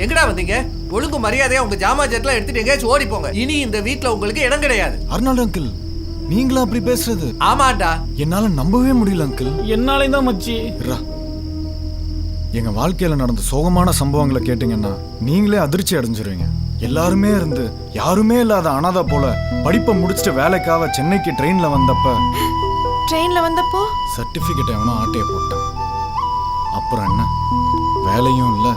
எங்கடா வந்தீங்க? ஒழுங்கு மரியாதையா உங்க ஜாமா ஜெட்லாம் எடுத்துட்டு எங்கேயாச்சும் ஓடி போங்க. இனி இந்த வீட்ல உங்களுக்கு இடம் கிடையாது. அர்னால்ட் அங்கிள், நீங்களா அப்படி பேசுறது? ஆமாண்டா. என்னால நம்பவே முடியல அங்கிள். என்னாலே தான் மச்சி. எங்க வாழ்க்கையில நடந்த சோகமான சம்பவங்களை கேட்டீங்கன்னா நீங்களே அதிர்ச்சி அடைஞ்சிருவீங்க. எல்லாருமே இருந்து யாருமே இல்லாத அனாதை போல படிப்பை முடிச்சுட்டு வேலைக்காக சென்னைக்கு ட்ரெயின்ல வந்தப்போ சர்டிபிகேட் எவனோ ஆட்டைய போட்டான். அப்புறம் என்ன, வேலையும் இல்லை,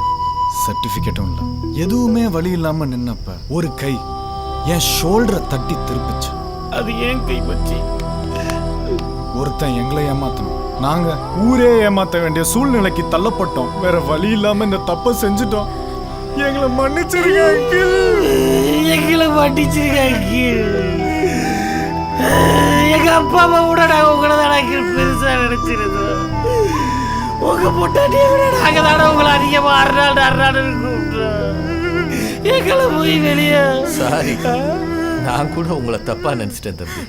சர்டிபிகேட்டும் இல்லை. எதுவுமே வழி இல்லாம நின்னப்ப ஒரு கை என் ஷோல்டரை தட்டி திருப்பிச்சு. அது ஏன் கை மச்சி? ஒருத்தன் எங்களை ஏமாத்தணும், நாங்க ஊரே ஏமாத்த வேண்டிய சூழ்நிலைக்கு தள்ளப்பட்டோம். வேற வழி இல்லாம இந்த தப்பை செஞ்சுட்டோம். எங்களை மன்னிச்சிருங்க அங்கிள். எங்களை மன்னிச்சிருங்க அங்கிள். எங்க அப்பா அம்மா கூட நாங்க உங்களை தான் அங்கிள் பெருசா நினைச்சிருந்தோம். உங்க பொட்டாட்டியை விட நாங்க தானே உங்களை அதிகமா அர்னால்டு கூப்பிட்டோம். எங்களை போய் வெளியே. சாரி, நான் கூட உங்களை தப்பா நினைச்சிட்டேன் தம்பி.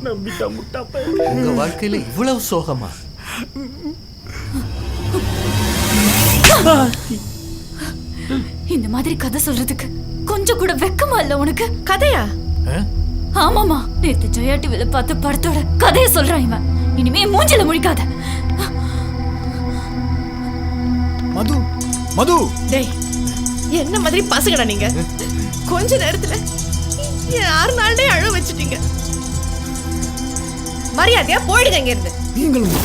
நம்பிட்டா முட்டாப்பா. உங்க வாழ்க்கையில இவ்வளவு சோகமா? இந்த மாதிரி கதை சொல்றதுக்கு கொஞ்சம் கூட வெக்கமா இல்ல உனக்கு? கதையா? ஆமாமா, நேத்து ஜெயா டிவில பார்த்த படத்தோட கதையை சொல்றான் இவன். இனிமே மூஞ்சில முழிக்காத. மது, மது. டேய், என்ன மாதிரி பசங்கடா நீங்க? கொஞ்ச நேரத்துல யார் நாளே அழ வச்சிட்டீங்க. மரியாதையா போயிடுங்க இங்க இருந்து. நீங்களும்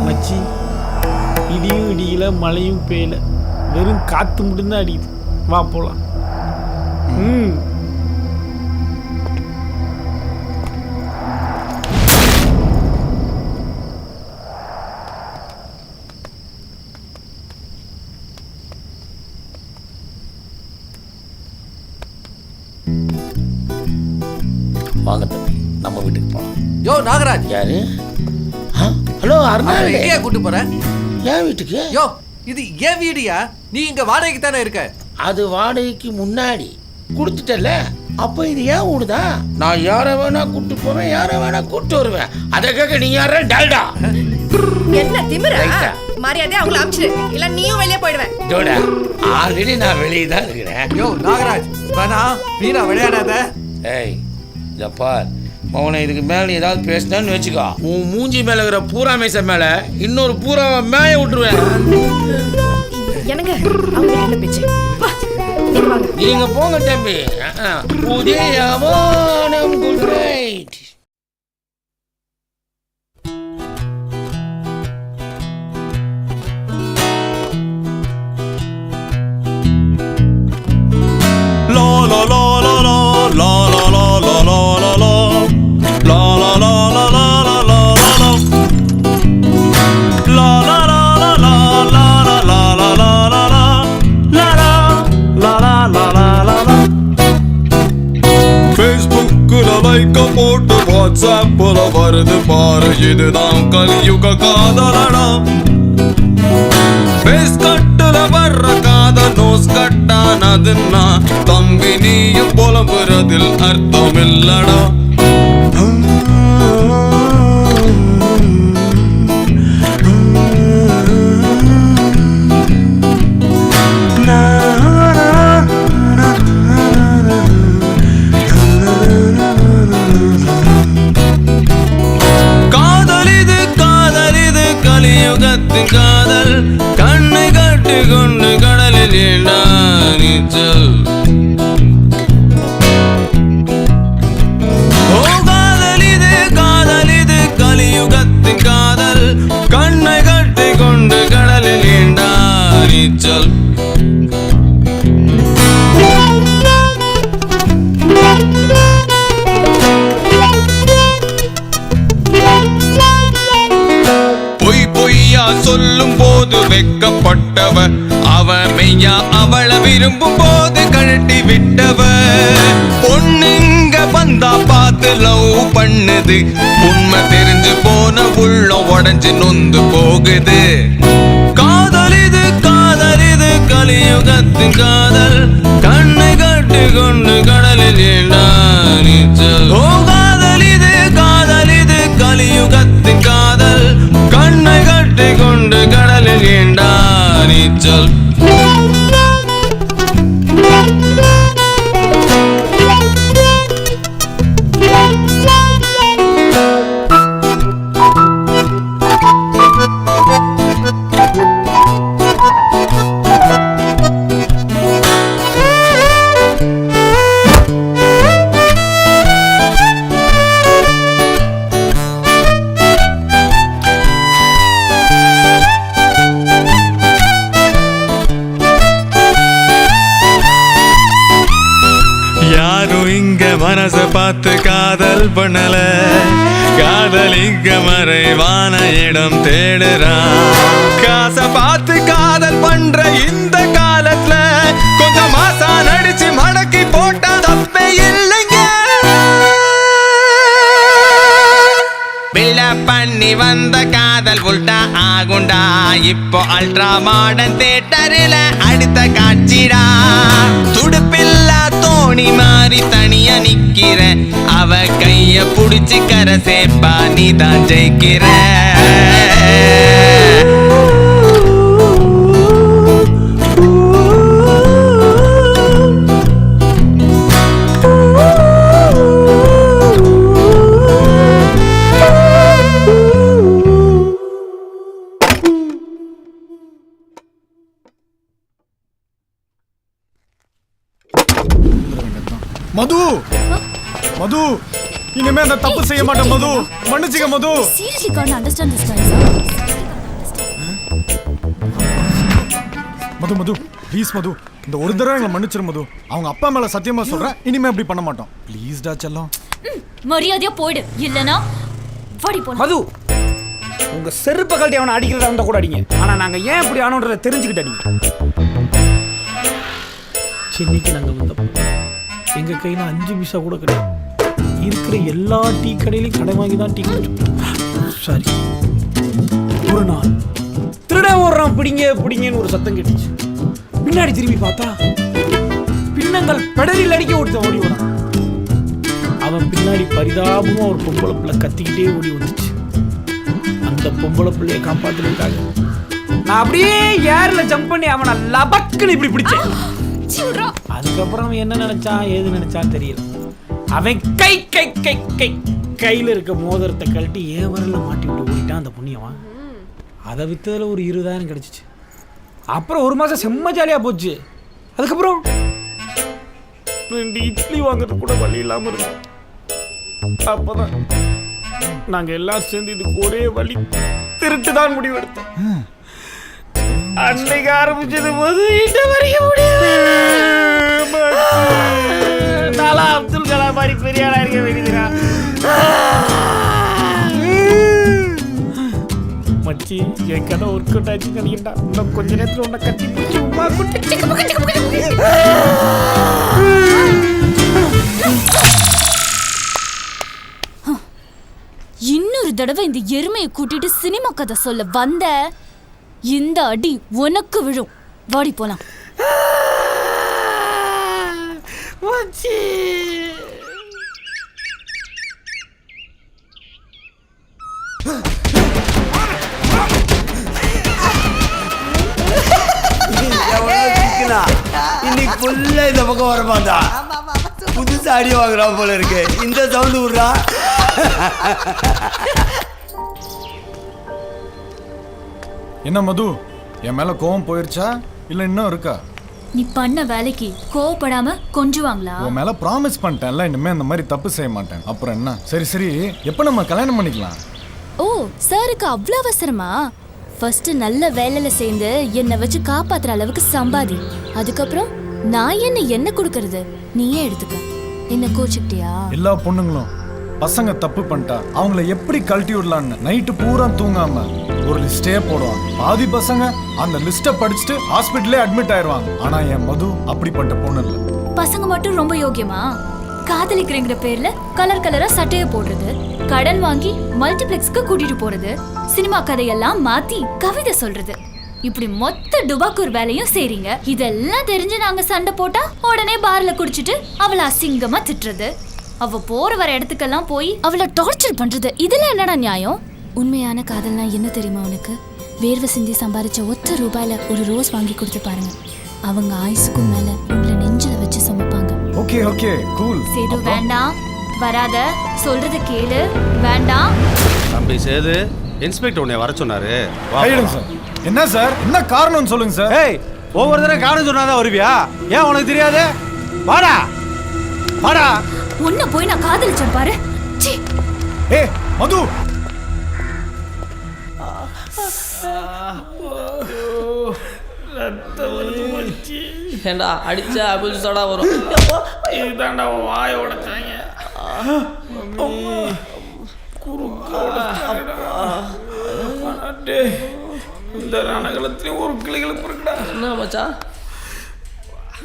மச்சி, இடியும் இடியில மழையும் பெய்யல, வெறும் காத்து மட்டும்தான் அடிக்குது. வா போலாம். வாங்க தம்பி, நம்ம வீட்டுக்கு போலாம். யோ நாகராஜ். யாரு? Hello Arnold. எங்கேயா கூட்டு போற? என் வீட்டுக்கு. யோ, இது ஏன் வீடியா? நீ இங்க வாடகைக்கு தானே இருக்க? அது வாடகைக்கு முன்னாடி கொடுத்துட்டல. அப்ப இது ஏன் ஊடுதா? நான் யாரை வேணா கூட்டு போவேன், யாரை வேணா கூட்டு வருவேன். அதை கேட்க நீ யார டால்டா? என்ன திமிரா? மரியாதையா அவங்கள அமிச்சிடு, இல்ல நீயும் வெளியே போயிடுவேன். டோடா, ஆல்ரெடி நான் வெளியே தான் இருக்கிறேன். யோ நாகராஜ், வேணா வீணா விளையாடாத. ஏய், இத பார், அவனை இதுக்கு மேல ஏதாவது பேசினான்னு வச்சுக்கோ, உன் மூஞ்சி மேல இருக்கிற பூரா மேச மேல இன்னொரு பூராவை மேய விட்டுருவேன். எனக்கு அவங்க என்ன பேச்சு? நீங்க போங்க தம்பி. புதிய வானம் குதிரை லைக்க போட்டு வாட்ஸ்அப்ல வருது பாரு, இதுதான் கலியுக காதலடா. பேஸ் கட்டுல வர்ற காதல் நோஸ் கட்டானதுன்னா தம்பி நீயும் புலம்புறதில் அர்த்தம் இல்லடா. கலியுகத்தின் காதல் கண்ணை கட்டி கொண்டு கடலில் ஏண்டா நீச்சல். ஓ காதல் இது கலியுகத்தின் காதல் கண்ணை கட்டி கொண்டு கடலில் ஏண்டா நீச்சல். பொய்யா சொல்லும் போது வெக்கப்பட்டவ, அவ மெய்யா அவளை விரும்பும் போது கழட்டி விட்டவ. பொண்ணுங்க வந்தா பார்த்து லவ் பண்ணுது, உண்மை தெரிஞ்சு போன உள்ளம் உடஞ்சு நொந்து போகுது. காதல் இது கலியுகத்தின் காதல் கண்ணை கட்டி கொண்டு கடலில் ஏண்டா நீச்சல். ஓ காதல் இது கலியுகத்தின் காதல் கண்ணை கட்டி கொண்டு கடலில் ஏண்டா நீச்சல். மனச பார்த்து காதல் பண்ணல, காதலிக்க மறைவான இடம் தேடுறான். காசை பார்த்து காதல் பண்ற இந்த காலத்துல கொஞ்சம் மாசா நடிச்சு மடக்கி போட்டா தப்பே இல்லைங்க. பில்டப் பண்ணி வந்த காதல் உல்டா ஆகுண்டா, இப்போ அல்ட்ரா மாடர்ன் தியேட்டரில் அடுத்த காட்சிடா. துடுப்பில்லா தோணி மாறி தனியா நிக்கிற, அவ கைய புடிச்சு கரை சேப்பா நீதான் ஜெயிக்கிற. மது மது இனிமே அந்த தப்பு செய்ய மாட்டேன் மது, மன்னிச்சுக்க Madhu. Seriously can't understand this guy. Madhu Madhu please Madhu, இந்த ஒரு தடவை எங்களை மன்னிச்சிரு மது. அவங்க அப்பா மேல சத்தியமா சொல்றேன், இனிமே அப்படி பண்ண மாட்டோம். ப்ளீஸ் டா செல்லம். மரியாதையா போயிடு, இல்லனா வாடி போலாம். மது உங்க செருப்ப கழட்டி அவனை அடிக்கிறதா இருந்தா கூட அடிங்க, ஆனா நாங்க ஏன் இப்படி ஆனோன்றதை தெரிஞ்சுக்கிட்டு அடிங்க. சென்னைக்கு நாங்க வந்தப்போ எங்க கையில 5 பைசா கூட கிடையாது. இருக்கிற எல்லா டீ கடையிலையும் கடை வாங்கி தான் டீ குடிச்சோம். சாரி, ஒரு நாள் திருட ஓடுறான் பிடிங்கன்னு ஒரு சத்தம் கேட்டுச்சு. பின்னாடி திரும்பி பார்த்தா பின்னங்கள் பெடலில் அடிக்க ஓடி வரான். அவன் பின்னாடி பரிதாபமா ஒரு பொம்பளை பிள்ளை கத்திக்கிட்டே ஓடி வந்துச்சு. அந்த பொம்பளை பிள்ளைய காப்பாத்துறதுக்காக நான் அப்படியே ஏர்ல ஜம்ப் பண்ணி அவனை லபக்குன்னு இப்படி பிடிச்சேன். அதுக்கப்புறம் அவன் என்ன நினைச்சான் ஏது நினைச்சான்னு தெரியல. அவன் கையில இருக்க மோதிரத்தை கழட்டி ஏன் வரல மாட்டி விட்டு ஓடிட்டான் அந்த புண்ணியவன். அதை வித்ததுல ஒரு 20,000 கிடைச்சிச்சு. அப்புறம் 1 மாசம் செம்ம ஜாலியா போச்சு. அதுக்கப்புறம் 2 இட்லி வாங்குறது கூட வழி இல்லாம இருந்தோம். அப்பதான் நாங்க எல்லாரும் சேர்ந்து இதுக்கு ஒரே வழி திருட்டு தான் முடிவெடுத்தோம். அன்னைக்கு ஆரம்பிச்சது போது இட்ட வரைக்கும் முடியாது. நாளா அப்துல் கலாம் மாதிரி பெரிய ஆளா இருக்க வேண்டியதுடா. மச்சி என் கதை ஒர்க் அவுட் ஆச்சு நினைக்கிட்டா. இன்னும் கொஞ்ச நேரத்தில் உன்னை கட்டி பிடிச்சி உமா குட்டி தடவை இந்த எருமையை கூட்டிட்டு சினிமா கதை சொல்ல வந்த இந்த அடி உனக்கு விழும். வாடி போலாம். இன்னைக்கு ஃபுல்லா இந்த பக்கம் வர மாட்டா. புதுசா அடி வாங்குறான் போல இருக்கு. இந்த சவுண்டு விடுறா. என்ன மது, என் மேல கோவம் போயிருச்சா இல்ல இன்னும் இருக்கா? நீ பண்ண வேலைக்கு கோவப்படாம கொஞ்சுவாங்களா? உன் மேல ப்ராமிஸ் பண்ணிட்டேன்ல, இனிமே அந்த மாதிரி தப்பு செய்ய மாட்டேன். அப்புறம் என்ன? சரி சரி, எப்ப நம்ம கல்யாணம் பண்ணிக்கலாம்? ஓ, சாருக்கு அவ்வளோ அவசரமா? ஃபர்ஸ்ட் நல்ல வேலையில சேர்ந்து என்னை வச்சு காப்பாத்துற அளவுக்கு சம்பாதி. அதுக்கப்புறம் நான் என்ன கொடுக்கறது நீயே எடுத்துக்க. என்ன கோச்சுக்கிட்டியா? எல்லா பொண்ணுங்களும் பசங்க தப்பு பண்ணிட்டா அவங்கள எப்படி கழட்டி விடலான்னு நைட்டு பூரா தூங்காம ஒரு லிஸ்டே போடுவாங்க. பாதி பசங்க அந்த லிஸ்ட்டை படிச்சுட்டு ஹாஸ்பிட்டலே அட்மிட் ஆயிடுவாங்க. ஆனா என் மது அப்படிப்பட்ட பொண்ணு இல்லை. பசங்க மட்டும் ரொம்ப யோக்கியமா? காதலிக்கிறேங்கிற பேர்ல கலர் கலரா சட்டையை போடுறது, கடன் வாங்கி மல்டிபிளெக்ஸ்க்கு கூட்டிட்டு போறது, சினிமா கதையெல்லாம் மாத்தி கவிதை சொல்றது, இப்படி மொத்த டுபாக்கூர் வேலையும் செய்றீங்க. இதெல்லாம் தெரிஞ்சு நாங்க சண்டை போட்டா உடனே பார்ல குடிச்சிட்டு அவளை அசிங்கமா திட்டுறது, அவ போற வர இடத்துக்கெல்லாம் போய் அவளை டார்ச்சர் பண்றது. இதெல்லாம் என்னடா நியாயம்? உண்மையான காதல்னா என்ன தெரியுமா உனக்கு? வேர்வை சிந்தி சம்பாதிச்ச ஒத்த ரூபாயில ஒரு ரோஸ் வாங்கி கொடுத்து பாருங்க. அவங்க ஆயுசுக்கும் மேல உங்களை நெஞ்சில வச்சு சமைப்பாங்க. Okay okay cool. சேது வேண்டாம், வராத, சொல்றது கேளு, வேண்டாம். தம்பி சேது, இன்ஸ்பெக்டர் உன்னை வர சொன்னாரு. சார் என்ன சார், என்ன காரணம் சொல்லுங்க சார். ஏய், ஒவ்வொரு தடவை காரணம் சொன்னாதான் வருவியா? ஏன் உனக்கு தெரியாது? வாடா வாடா. உன்னை போய் நான் காதலிச்சேன் பாரு. ஏய் மது, ஏண்டா அடிச்சா அபிள் சோடா வரும். இதுதான்டா வாய உடைச்சாங்க. இந்த ரணகலத்திலையும் ஒரு கிளிகளுக்கு இருக்குடா. என்ன மச்சா,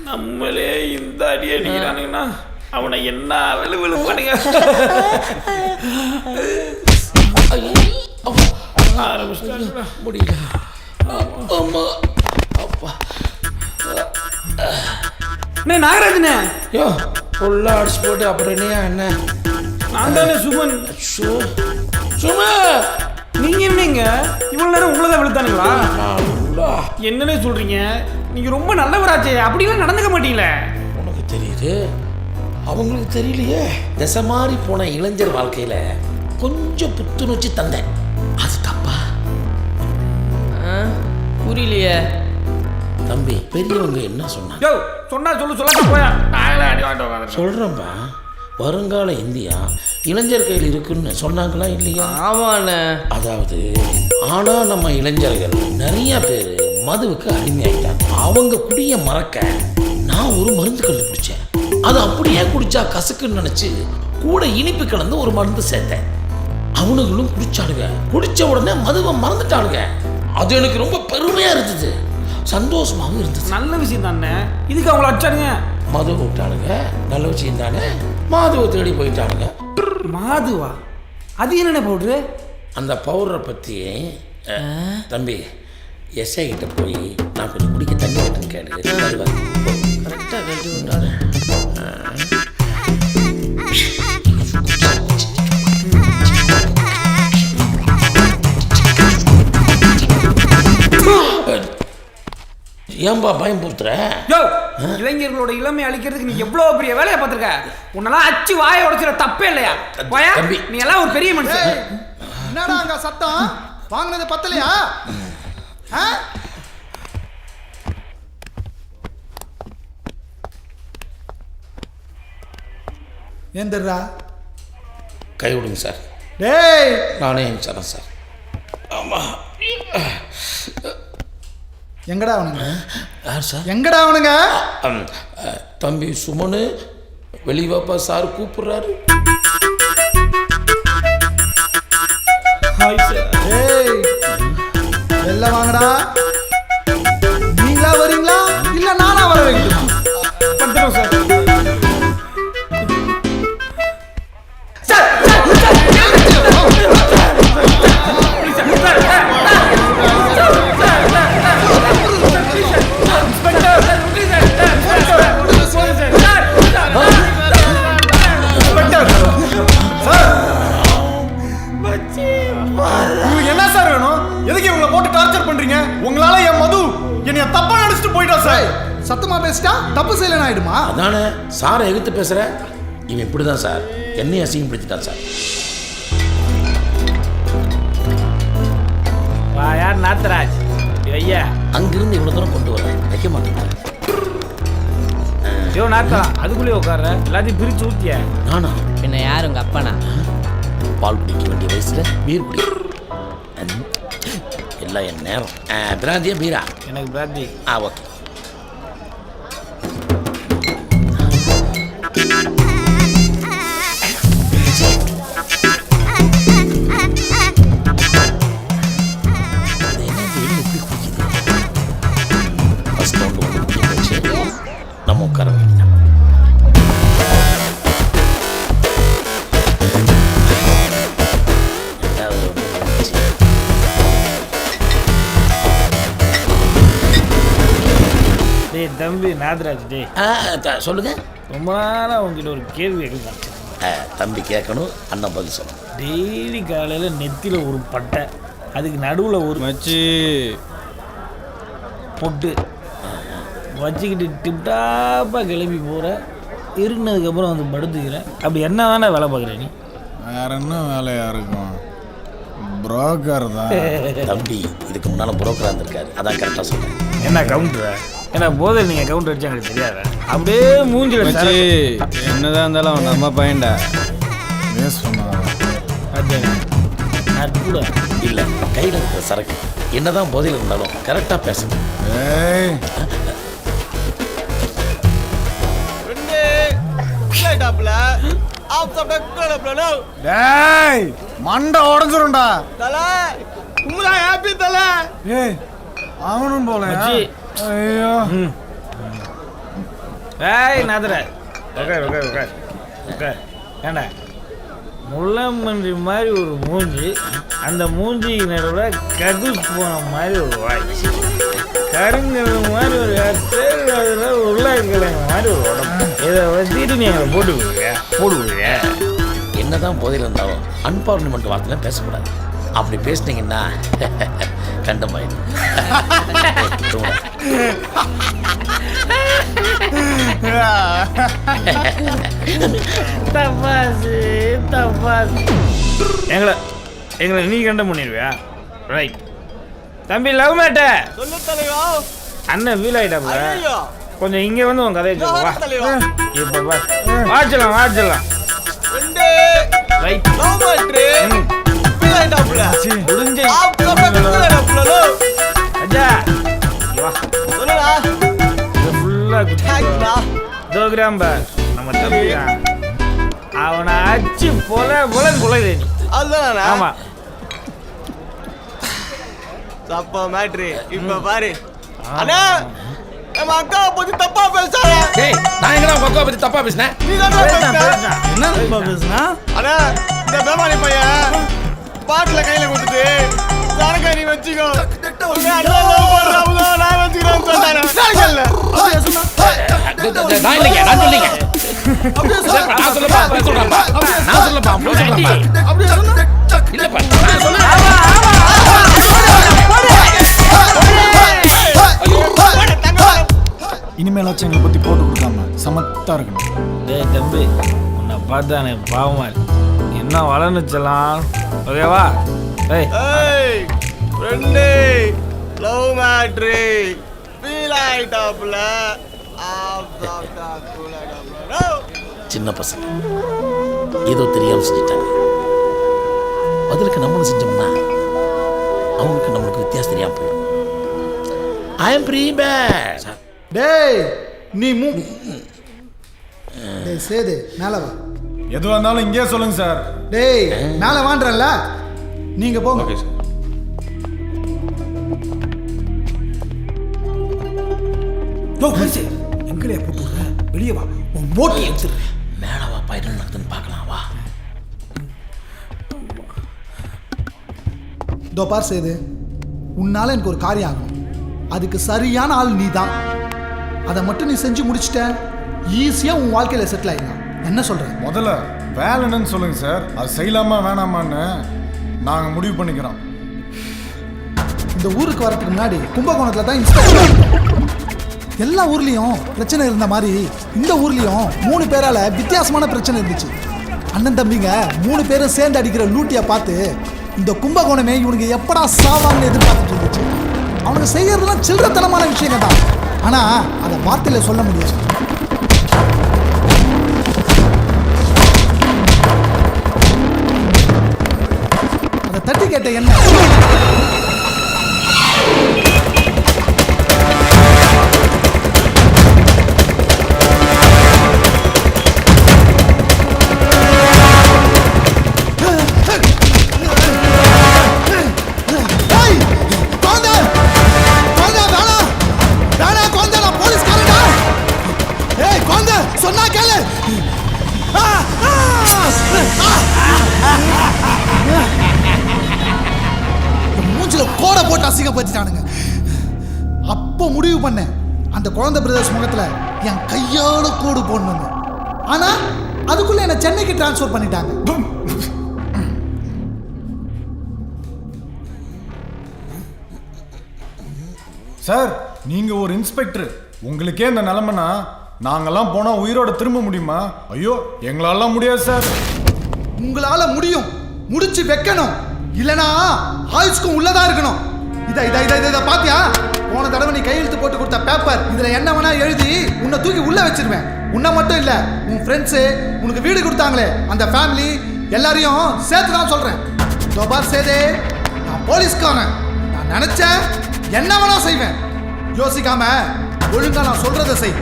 நம்மளே இந்த அடி அடிக்கிறானுங்கன்னா அவனை என்ன வெளு பண்ணுங்க. ஆரம்பிச்சிட்டாங்க முடியல. அம்மா அப்பா நாகராஜனே, யோ ஃபுல்லாக அடிச்சு போட்டு அப்புறம் என்னையா என்ன? நான் தானே சுமன். சும நீங்க என்னங்க இவ்வளவு நேரம் உங்களை தான் விழுத்தானுங்களா? என்னன்னே சொல்றீங்க? நீங்க ரொம்ப நல்லவராச்சே, அப்படிலாம் நடந்துக்க மாட்டீங்களே. உனக்கு தெரியுது, அவங்களுக்கு தெரியலையே. திசை மாறி போன இளைஞர் வாழ்க்கையில கொஞ்சம் புத்துணர்ச்சி தந்தேன். அது தப்பா? புரியலையே தம்பி. பெரியவங்க என்ன சொன்னாங்க? சொன்னா சொல்லு, சொல்லாம போயா. சொல்றேன்பா, வருங்கால இந்தியா இளைஞர் கையில் இருக்குன்னு சொன்னாங்களா இல்லையா? ஆமாண்ணே. அதாவது ஆனா நம்ம இளைஞர்கள் நிறைய பேர் மதுவுக்கு அடிமையாயிட்டாங்க. அவங்க குடிய மறக்க நான் ஒரு மருந்து கண்டுபிடிச்சேன். அது அப்படியே குடிச்சா கசக்குன்னு நினைச்சு கூட இனிப்பு கலந்து ஒரு மருந்து சேர்த்தேன். அவனுங்களும் குடிச்சானுங்க. குடிச்ச உடனே மதுவை மறந்துட்டானுங்க. அது எனக்கு ரொம்ப பெருமையா இருந்தது, சந்தோஷமாகவும் இருந்தது. நல்ல விஷயம் தானே. இதுக்கு அவங்கள அடிச்சானுங்க. மது விட்டானுங்க, நல்ல விஷயம் தானே. மாதுவை தேடி போயிட்டானுங்க. மாதுவா? அது என்னென்ன பவுட்ரு? அந்த பவுடரை பற்றி தம்பி எஸ்ஐ கிட்ட போய் நான் கொஞ்சம் குடிக்க தண்ணி விட்டுன்னு கேட்டு வருவேன். கரெக்டாக கட்டி விட்டாரு. ஏன்பா பயம் பொறுத்துற? இளைஞர்களோட இளமை அழிக்கிறதுக்கு நீ எவ்வளவு பெரிய வேலையை பார்த்துருக்க. உன்னெல்லாம் அச்சு வாயை உடைச்சிட தப்பே இல்லையா? நீ எல்லாம் ஒரு பெரிய மனுஷன். என்னடா அங்க சத்தம்? வாங்கினது பத்தலையா? ஏந்தர்ரா கை விடுங்க சார். டேய் நானே சார் சார். ஆமா. எங்கடா அவனுங்க? யார் சார்? எங்கடா அவனுங்க? தம்பி சுமனு வெளிவாப்பா சார் கூப்பிடுறாரு. எல்லாம் வாங்கடா. நீங்களா வரீங்களா இல்ல நானா வர வேண்டுமா? வந்துடும் சார். நீங்க தப்பா நினைச்சிட்டு போயிட்டோம் சார். சத்தமா பேசிட்டா தப்பு செய்யலன்னு ஆயிடுமா? அதானே சாரை எதிர்த்து பேசுற. இவன் இப்படிதான் சார் என்னையும் அசிங்கப்படுத்திட்டான் சார். யார் நாத்தராஜ் ஐயா அங்கிருந்து இவ்வளவு தூரம் கொண்டு வர வைக்க மாட்டேன். ஐயோ நாத்தா அதுக்குள்ளே உட்கார்ற எல்லாத்தையும் பிரிச்சு ஊத்திய. நானா? பின்ன யார் உங்க அப்பனா? பால் குடிக்க வேண்டிய வயசுல பீர் குடி எல்லாம் என் நேரம். பிராந்தியா பீரா? எனக்கு பிராந்தி. ஓகே. நம்ம உட்கார வேண்டியதான். டேய் தம்பி நாதராஜ் டே சொல்லுங்க. ரொம்ப நாளாக உங்ககிட்ட ஒரு கேள்வி கேட்கலாம். தம்பி கேட்கணும், அண்ணன் பதில் சொல்லணும். டெய்லி காலையில் நெத்தியில் ஒரு பட்டை, அதுக்கு நடுவில் ஒரு மச்சி பொட்டு வச்சுக்கிட்டு டிப்டாப்பாக கிளம்பி போகிற, இருந்ததுக்கப்புறம் வந்து படுத்துக்கிறேன். அப்படி என்ன தானே வேலை பார்க்குற நீ? வேற என்ன வேலையா இருக்கும்? புரோக்கர் தான். தம்பி இதுக்கு முன்னால் புரோக்கராக இருந்திருக்காரு, அதான் கரெக்டாக சொல்கிறேன். என்ன கவுண்டரா? ஏன்னா போதை நீங்கள் கவுண்டர் அடிச்சா எனக்கு தெரியாத. அப்படியே மூஞ்சில் மச்சி என்னதான் இருந்தாலும் அவன் நம்ம பையன்டா. வேஸ்ட் பண்ணான். இல்லை கையில் இருக்கிற சரக்கு என்னதான் போதையில் இருந்தாலும் கரெக்டாக பேசணும். மண்டை உடஞ்சிரும்டா. ஏய் அவனும் போல. ஐயோ ஏய் நாதர உட்கார் உட்கார் உட்கார் உட்கார். ஏண்டா முள்ளம்பன்றி மாதிரி ஒரு மூஞ்சி, அந்த மூஞ்சி நடுவில் கதுஸ் போன மாதிரி ஒரு வாய், கருங்கல் மாதிரி ஒரு அதில் உருளைக்கிழங்கு மாதிரி ஒரு உடம்பு. இதை வச்சுட்டு நீங்கள் போட்டுக்குவீங்க. என்னதான் போதையில் இருந்தாலும் அன்பார்லிமெண்ட் வார்த்தைலாம் பேசக்கூடாது. அப்படி பேசினீங்கன்னா கண்டமாயிடும். தப்பாசு தப்பாசு. எங்களை நீ கண்டம் பண்ணிடுவியா? ரைட் தம்பி. லவ் மேட்ட அண்ணன் ஃபீல் ஆயிட்டாப்ல. கொஞ்சம் இங்கே வந்து உன் கதையை சொல்லுவா. இப்போ வாச்சிடலாம். ரைட் அஜா நம்ம தம்பியா அவனை அச்சு பொல. ஆமா தப்பா மேட்ரு. இப்ப பாரு அண்ணா, நம்ம அக்காவை பத்தி தப்பா பேசுறாங்க. டேய் நான் எங்கடா உங்க அக்காவை பத்தி தப்பா பேசுனேன்? நீ தான் பேசுன. என்ன தப்பா பேசுனா? அண்ணா இந்த பேமானி பையன் பாட்டில கையில கொடுத்துட்டு சரக்காரி வச்சுக்கோ நான் வச்சுக்கிறேன்னு சொன்னாங்க. நான் இல்லைங்க, நான் சொல்லிங்க. நான் சொல்லப்பா இல்லப்பா நான் சொல்ல. இனிமேலாச்சும் எங்களை பத்தி போட்டு கொடுக்காம சமத்தா இருக்கணும். டேய் தம்பி உன்னை பார்த்தா எனக்கு பாவமா இருக்கு. என்ன வளர்ந்துச்சலாம் ஓகேவா? ஏய் ஃப்ரெண்டு லவ் மேட்ரு ஃபீல் ஆயிட்டாப்ல. சின்ன பசங்க ஏதோ தெரியாம செஞ்சிட்டாங்க. பதிலுக்கு நம்மளும் செஞ்சோம்னா அவங்களுக்கு நம்மளுக்கு வித்தியாசம் தெரியாம போயிடும். I am prepaid. டேய் நீ சேது மேல வா. எதுவா இருந்தாலும் இங்கே சொல்லுங்க சார். டேய் மேல வான்றல்ல, நீங்க போங்க. Okay sir. எங்களையா போட்டு வெளியே வா, உன் மோட்டி எடுத்துடுறேன். மேல வாப்பா, என்ன நடக்குதுன்னு பார்க்கலாம் வா. இதோ பார் சேது, உன்னால எனக்கு ஒரு காரியம் ஆகணும். அதுக்கு சரியான ஆள் நீ தான். அதை மட்டும் நீ செஞ்சு முடிச்சிட்ட, ஈஸியா உன் வாழ்க்கையில செட்டில் ஆயிடலாம். என்ன சொல்ற? முதல்ல வேலை என்னன்னு சொல்லுங்க சார். அது செய்யலாமா வேணாமான்னு நாங்க முடிவு பண்ணிக்கிறோம். இந்த ஊருக்கு வரதுக்கு முன்னாடி கும்பகோணத்தில் தான் இன்ஸ்பெக்டர். எல்லா ஊர்லேயும் பிரச்சனை இருந்த மாதிரி இந்த ஊர்லேயும் 3 பேரால வித்தியாசமான பிரச்சனை இருந்துச்சு. அண்ணன் தம்பிங்க 3 பேரும் சேர்ந்து அடிக்கிற லூட்டியை பார்த்து இந்த கும்பகோணமே இவனுக்கு எப்படா சாவான்னு எதிர்பார்த்துட்டு இருந்துச்சு. அவனுக்கு செய்யறதுலாம் சில்லறத்தனமான விஷயங்க தான், ஆனால் அதை வார்த்தையில் சொல்ல முடியாது. அதை தட்டி கேட்ட என்ன சொன்னா கேளு. மூஞ்சில கோடை போட்டு அசிங்கப்படுத்திட்டானுங்க. அப்போ முடிவு பண்ணேன் அந்த குழந்தை பிரதர்ஸ் முகத்துல என் கையால கோடு போடணும்னு. ஆனா அதுக்குள்ள என்ன சென்னைக்கு டிரான்ஸ்ஃபர் பண்ணிட்டாங்க. சார் நீங்க ஒரு இன்ஸ்பெக்டர், உங்களுக்கே இந்த நிலைமைனா நாங்கெல்லாம் போனா உயிரோட திரும்ப முடியுமா? ஐயோ எங்களால முடியாது சார். உங்களால முடியும், முடிச்சு வைக்கணும், இல்லனா ஆயுஷ்க்கும் உள்ளதா இருக்கணும். இத பாத்தியா? போன தடவை நீ கையெழுத்து போட்டு கொடுத்த பேப்பர், இதுல என்ன வேணா எழுதி உன்னை தூக்கி உள்ள வச்சிருவேன். உன்னை மட்டும் இல்ல, உன் ஃப்ரெண்ட்ஸு, உனக்கு வீடு கொடுத்தாங்களே அந்த ஃபேமிலி எல்லாரையும் சேர்த்து தான் சொல்றேன். தோபார் சேதே, நான் போலீஸ்காரன், நான் நினைச்சேன் என்ன வேணா செய்வேன். யோசிக்காம ஒழுங்கா நான் சொல்றதை செய்.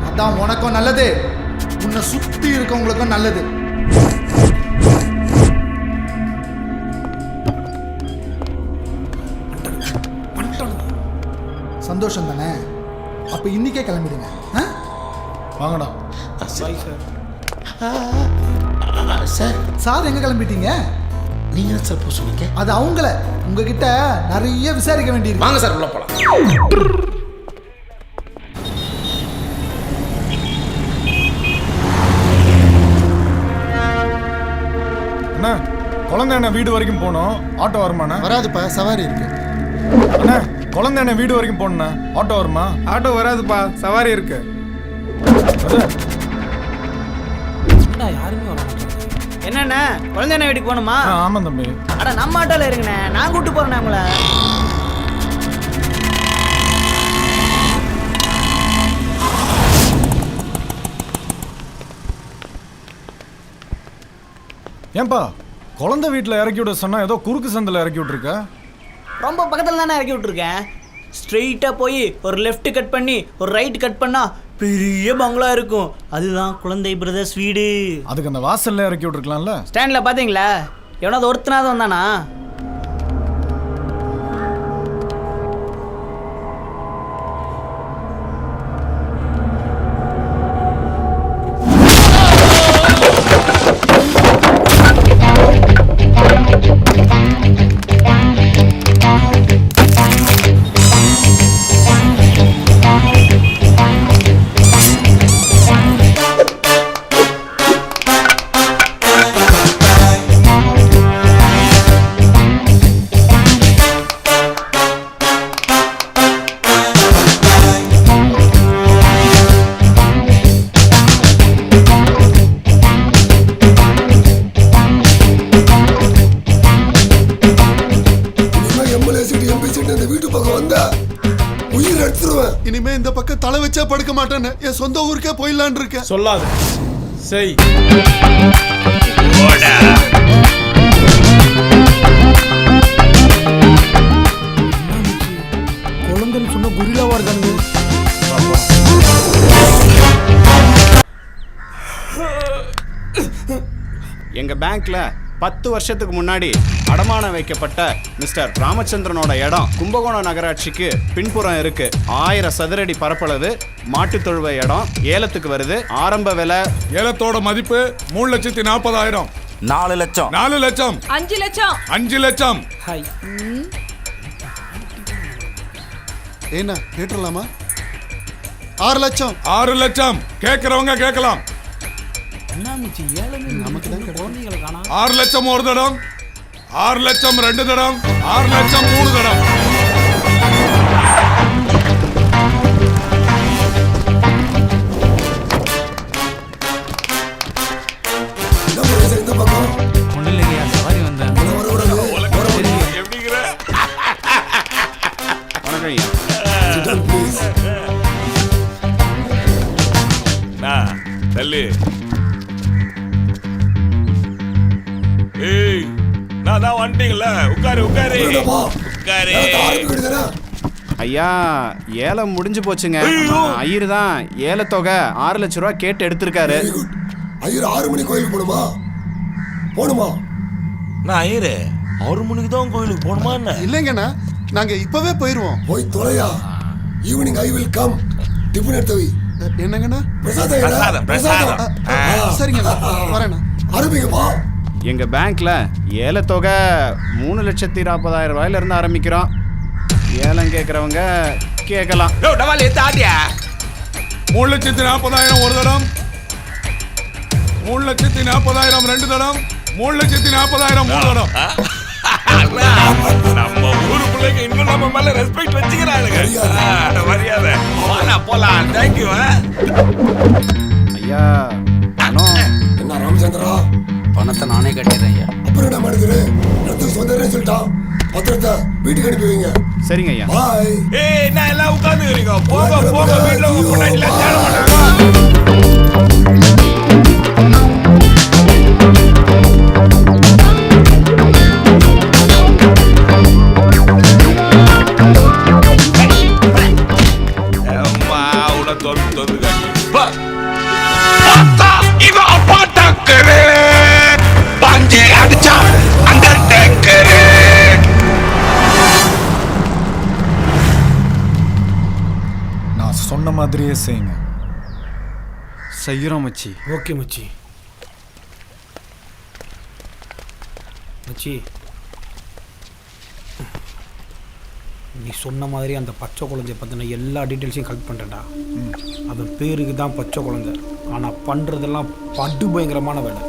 அதான் உனக்கும் நல்லது, உன்னை சுத்தி இருக்கவங்களுக்கும் நல்லது. சந்தோஷம் தானே? அப்ப இன்னைக்கே கிளம்பிடுங்க. வாங்கடா. சார் எங்க கிளம்பிட்டீங்க? நீங்க சார் போக சொன்னீங்க. அது அவங்கள உங்ககிட்ட நிறைய விசாரிக்க வேண்டியிருக்கு. வாங்க சார் உள்ள போலாம். அண்ணா குழந்தை என்ன வீடு வரைக்கும் போகணும், ஆட்டோ வருமாண்ணா? வராதுப்பா, சவாரி இருக்கு. அண்ணா குழந்தை என்ன வீடு வரைக்கும் போகணுண்ணா, ஆட்டோ வருமா? ஆட்டோ வராதுப்பா, சவாரி இருக்கு. யாருமே வர மாட்டாங்க. என்னண்ணா குழந்தை என்ன வீட்டுக்கு போகணுமா? ஆமாம் தம்பி. அட நம்ம ஆட்டோல இருங்கண்ணே, நான் கூட்டு போறேன் உங்களை. ஏன்பா குழந்தை வீட்டில் இறக்கி விட சொன்னா ஏதோ குறுக்கு சந்தில் இறக்கி விட்டுருக்க? ரொம்ப பக்கத்தில் தானே இறக்கி விட்டுருக்கேன். ஸ்ட்ரெயிட்டாக போய் ஒரு லெஃப்ட் கட் பண்ணி ஒரு ரைட் கட் பண்ணா பெரிய பங்களா இருக்கும். அதுதான் குழந்தை பிரதர்ஸ் வீடு. அதுக்கு அந்த வாசல்ல இறக்கி விட்டுருக்கலாம்ல. ஸ்டாண்டில் பார்த்தீங்களா எவனாவது ஒருத்தனாவது வந்தானா? இனிமே இந்த பக்கம் தலை வச்சா படுக்க மாட்டேன்னு என் சொந்த ஊருக்கே போயிடலான்னு இருக்கேன். சொல்லாது செய். குழந்தைன்னு சொன்ன குரிலாவா இருக்கானுங்க. எங்க பேங்க்ல 10 வருஷத்துக்கு முன்னாடி அடமானம் வைக்கப்பட்ட மிஸ்டர் ராமச்சந்திரனோட இடம் கும்பகோணம் நகராட்சிக்கு பின்புறம் இருக்கு. 1000 சதுரடி பரப்பளவு, மாட்டுத் தொழுவ இடம் ஏலத்துக்கு வருது. ஆரம்ப விலை ஏலத்தோட மதிப்பு 3,40,000. 4 லட்சம். 4 லட்சம். 5 லட்சம். 5 லட்சம். ஏன்னா கேட்டுடலாமா? 6 லட்சம். 6 லட்சம். கேட்கிறவங்க கேட்கலாம். நமக்கு தான் 6 லட்சம் ஒரு தடம், 6 லட்சம் 2 தடம், 6 லட்சம் 3 தடம். அதான் வந்துட்டீங்களா? உட்காரு உட்காரு உட்காரு. ஐயா ஏலம் முடிஞ்சு போச்சுங்க. ஐயர் தான் ஏலத்தொகை 6 லட்ச ரூபா கேட்டு எடுத்திருக்காரு. ஐயர் 6 மணி கோயிலுக்கு போணுமா? நான் ஐயரு 6 மணிக்கு தான் கோயிலுக்கு போகணுமா என்ன? இல்லைங்கண்ணா, நாங்க இப்பவே போயிருவோம். போய் தொலையா. Evening I will come. Tiffin எடுத்து என்னங்கண்ணா? பிரசாதம். சரிங்கண்ணா, வரேண்ணா. ஆரம்பிங்கப்பா. எங்க பேங்க்ல ஏலத்தொகை 3,40,000 ரூபாயில இருந்து ஆரம்பிக்கிறோம். ஏலம் கேட்கறவங்க கேட்கலாம். 3,40,000 ஒரு தடம், 3,40,000 2 தடம், 3,40,000 3 தடம். நம்ம ஊரு பிள்ளைங்க இன்னும் நம்ம மேல ரெஸ்பெக்ட் வச்சுக்கிறானுங்க. மரியாதை. போலாம். தேங்க்யூ. ஐயா பணம் என்ன ராமச்சந்திரா? பணத்தை நானே கட்டிடுறேன் ஐயா. அப்புறம் என்ன பண்ணுது? இடத்துக்கு சொந்தரே சொல்லிட்டான். பத்திரத்தை வீட்டுக்கு அனுப்பி வைங்க. சரிங்க ஐயா. பாய். ஏய் நான் எல்லாம் உட்கார்ந்துக்கிறீங்க. போங்க வீட்டுல உங்க பொண்டாட்டிலாம் தேட மாட்டாங்க. நான் சொன்ன மாதிரியே செய்யுங்க. செய்யறோம் மச்சி. ஓகே மச்சி. மச்சி நீ சொன்ன மாதிரி அந்த பச்சை குழந்தைய பற்றின எல்லா டீட்டெயில்ஸையும் கலெக்ட் பண்ணுறேன்டா. அவன் பேருக்கு தான் பச்சை குழந்தை, ஆனால் பண்ணுறதெல்லாம் படு பயங்கரமான வேலை.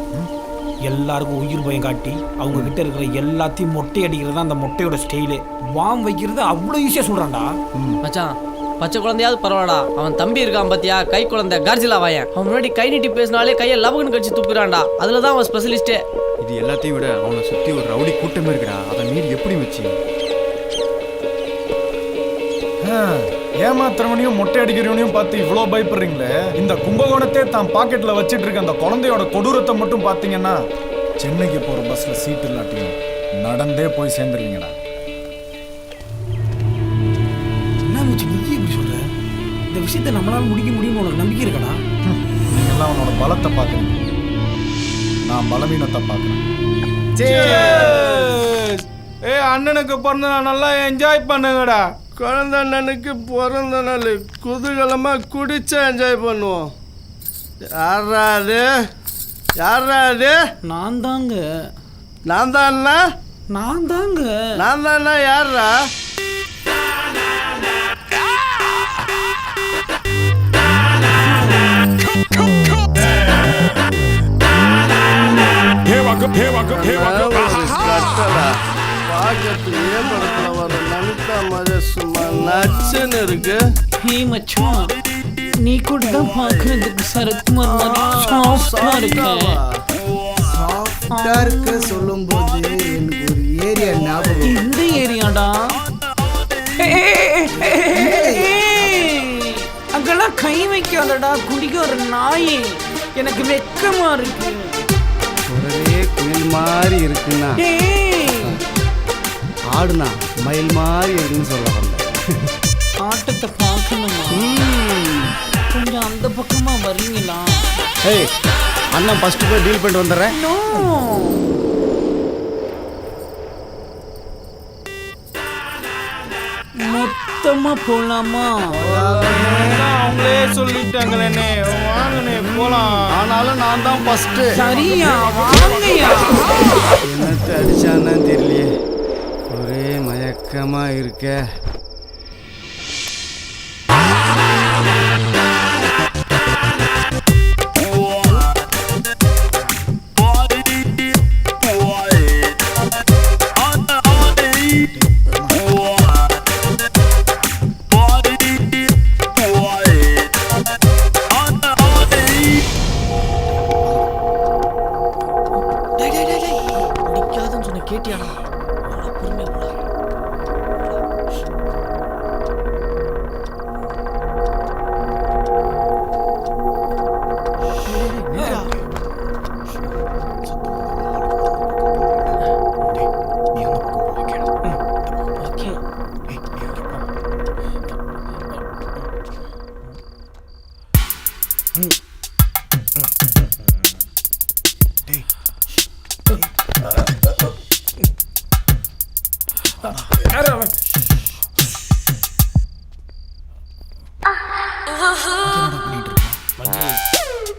எல்லாருக்கும் உயிர் பயம் காட்டி அவங்க கிட்ட இருக்கிற எல்லாத்தையும் மொட்டை அடிக்கிறது தான் அந்த மொட்டையோட ஸ்டைலு. வாம் வைக்கிறது அவ்வளோ ஈஸியாக சொல்கிறான்டா. மச்சான் பச்சை குழந்தையாவது பரவாடா, அவன் தம்பி இருக்கான் பாத்தியா, கை குழந்தை கார்ஜிலா வாயன். அவன் முன்னாடி கை நீட்டி பேசினாலே கையை லபகுன்னு கடிச்சு துப்புறான்டா. அதில் தான் அவன் ஸ்பெஷலிஸ்டே. இது எல்லாத்தையும் விட அவனை சுற்றி ஒரு ரவுடி கூட்டமே இருக்குடா. அதை மீறி எப்படி மச்சி? ஏமாத்துறவனையும் மொட்டை அடிக்கிறவனையும் பார்த்து இவ்வளோ பயப்படுறீங்களே. இந்த கும்பகோணத்தை தான் பாக்கெட்ல வச்சிட்டு இருக்க அந்த குழந்தையோட கொடூரத்தை மட்டும் பார்த்தீங்கன்னா சென்னைக்கு போற பஸ்ல சீட் இல்லாட்டியும் நடந்தே போய் சேர்ந்துருவீங்கடா. என்ன மச்சி நீ இப்படி சொல்ற? இந்த விஷயத்தை நம்மளால முடிக்க முடியும்னு உனக்கு நம்பிக்கை இருக்கடா? நீங்கெல்லாம் அவனோட பலத்தை பார்க்குறீங்க, நான் பலவீனத்தை பார்க்குறேன். அண்ணனுக்கு பிறந்த நாள் நல்லா என்ஜாய் பண்ணுங்கடா. குழந்தை அண்ணனுக்கு பிறந்த நாள் குதூகலமா குடிச்சா என்ஜாய் பண்ணுவோம். யாராது? நான் தாங்க. நான் தான்ண்ணா. நான் தாங்க. நான் தான்ண்ணா. யாரா? பாக்கெட்டு ஏற்படத்துல வர நமிதா மாதிரி சும்மா நச்சுன்னு இருக்கு. ஹே மச்சான், நீ கூட தான் பார்க்கறதுக்கு சரத்குமார் மாதிரி சாஃப்டா இருக்கேன். சாஃப்டா இருக்க சொல்லும்போது எனக்கு ஒரு ஏரியா ஞாபகம். எந்த ஏரியாடா? அங்கெல்லாம் கை வைக்காதடா, குடிக்கிற நாயே. எனக்கு வெக்கமா இருக்கு. ஒரே குயில் மாதிரி இருக்குன்னா ஆடுனா மயில் மாதிரி இருக்குன்னு சொல்ல வந்தேன். ஆட்டத்தை பார்க்கணுமா? கொஞ்சம் அந்த பக்கமா வரீங்களா? ஏய் அண்ணன் ஃபர்ஸ்ட் போய் டீல் பண்ணிட்டு வந்துடுறேன். மொத்தமா போலாமா? அவங்களே சொல்லிட்டாங்களே, வாங்கனே போலாம். ஆனாலும் நான் தான் ஃபர்ஸ்ட். சரியா வாங்கயா? என்னத்தை அடிச்சான்னு தெரியலையே, ஒரே மயக்கமா இருக்க. அடிக்காதுன்னு சொன்ன கேட்டியாடா?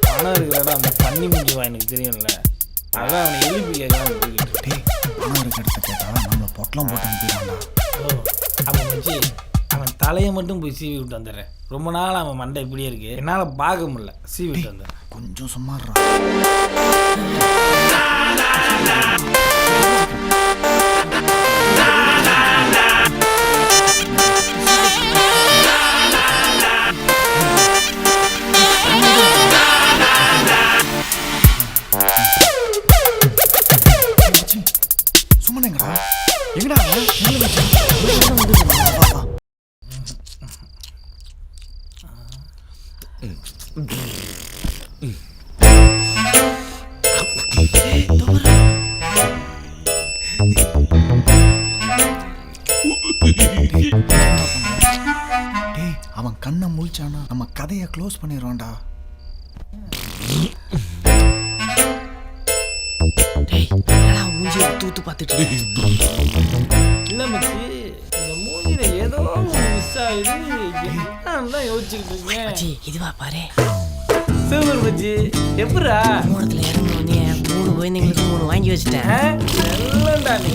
பணம் இருக்கிறடா அந்த பண்ணி முடிஞ்சுவா எனக்கு தெரியும்ல. அதான் அவனை எழுப்பி கேட்கலாம். பணம் இருக்க இடத்த கேட்டா நம்மளை பொட்டலாம் போட்டு அனுப்பிடுவான்டா. அவன் வச்சு அவன் தலையை மட்டும் போய் சீவி விட்டு வந்துடுறேன். ரொம்ப நாள் அவன் மண்டை இப்படியே இருக்கு, என்னால் பார்க்க முடியல. சீவி விட்டு வந்துடுறேன். கொஞ்சம் சும்மா சும்மா எங்கடா அவன் கண்ணை முழிச்சானா நம்ம கதையை க்ளோஸ் பண்ணிடுவான்டா. தூத்து பார்த்துட்டு இல்லை மச்சி, இந்த மூஞ்சில ஏதோ மிஸ் ஆகுது. என்னன்னு தான் யோசிச்சுக்கிட்டு இருக்கேன். இதுவா பாரு சூப்பர் மச்சி. எப்படா மூணத்துல இறங்கி 3 குழந்தைங்களுக்கு 3 வாங்கி வச்சுட்டேன். நல்லண்டா நீ.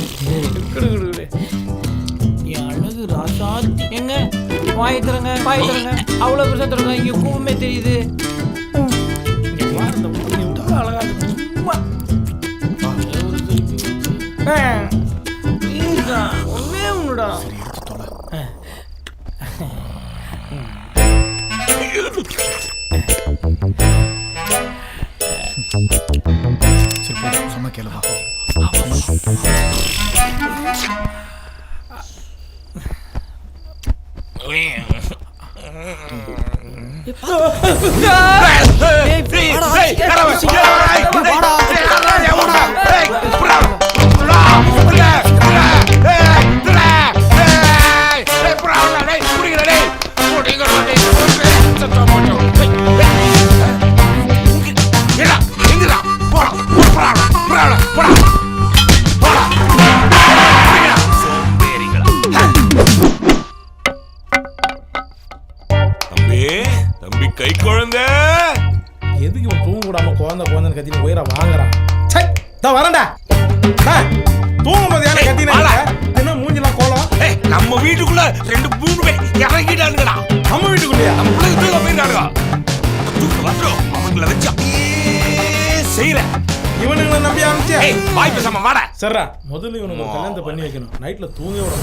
குடு குடு குடு. என் அழகு ராசாத்தி. எங்க வாய் தரங்க வாய் தரங்க. அவ்வளோ பெருசாக தரங்க. இங்கே கூவமே தெரியுது. அழகா இருக்கு. ஒன்னே ஒண்ணுடா. சரி சும்மா கேளுவா. தம்பி கை குழந்தை எதுக்கு இவன் தூங்க கூடாம குழந்தை கத்தின்னு உயிரை வாங்குறான்? வரண்டா. தூங்கும் போது யாரை கத்தினா என்ன மூஞ்சிலாம் கோலம்? நம்ம வீட்டுக்குள்ள 2-3 பேர் இறங்கிட்டானுங்கடா. நம்ம வீட்டுக்குள்ளயா? நம்ம பிள்ளைங்க போயிருக்கானுங்க. அவங்கள வச்சு செய்யற இவனுங்களை நம்பி அனுப்பிச்சே. வாய் பேசாம வாடா. சரிடா, முதல்ல இவனுக்கு கல்யாணத்தை பண்ணி வைக்கணும். நைட்ல தூங்க விட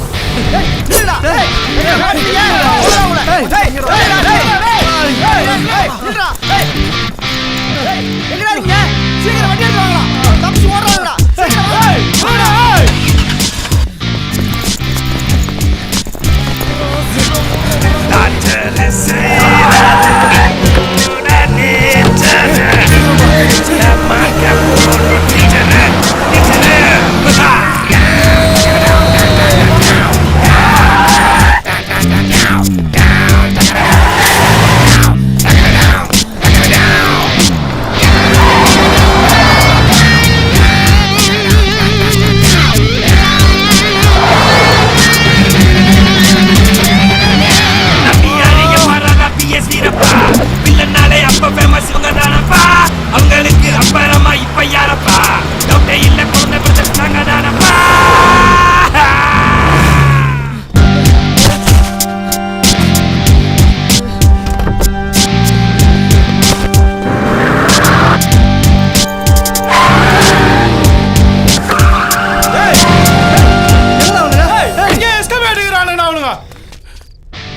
அவங்களுக்கு அப்புறமா இப்ப யாரப்பா டவுட்டே இல்ல குழந்தை பிரச்சனை தானப்பா.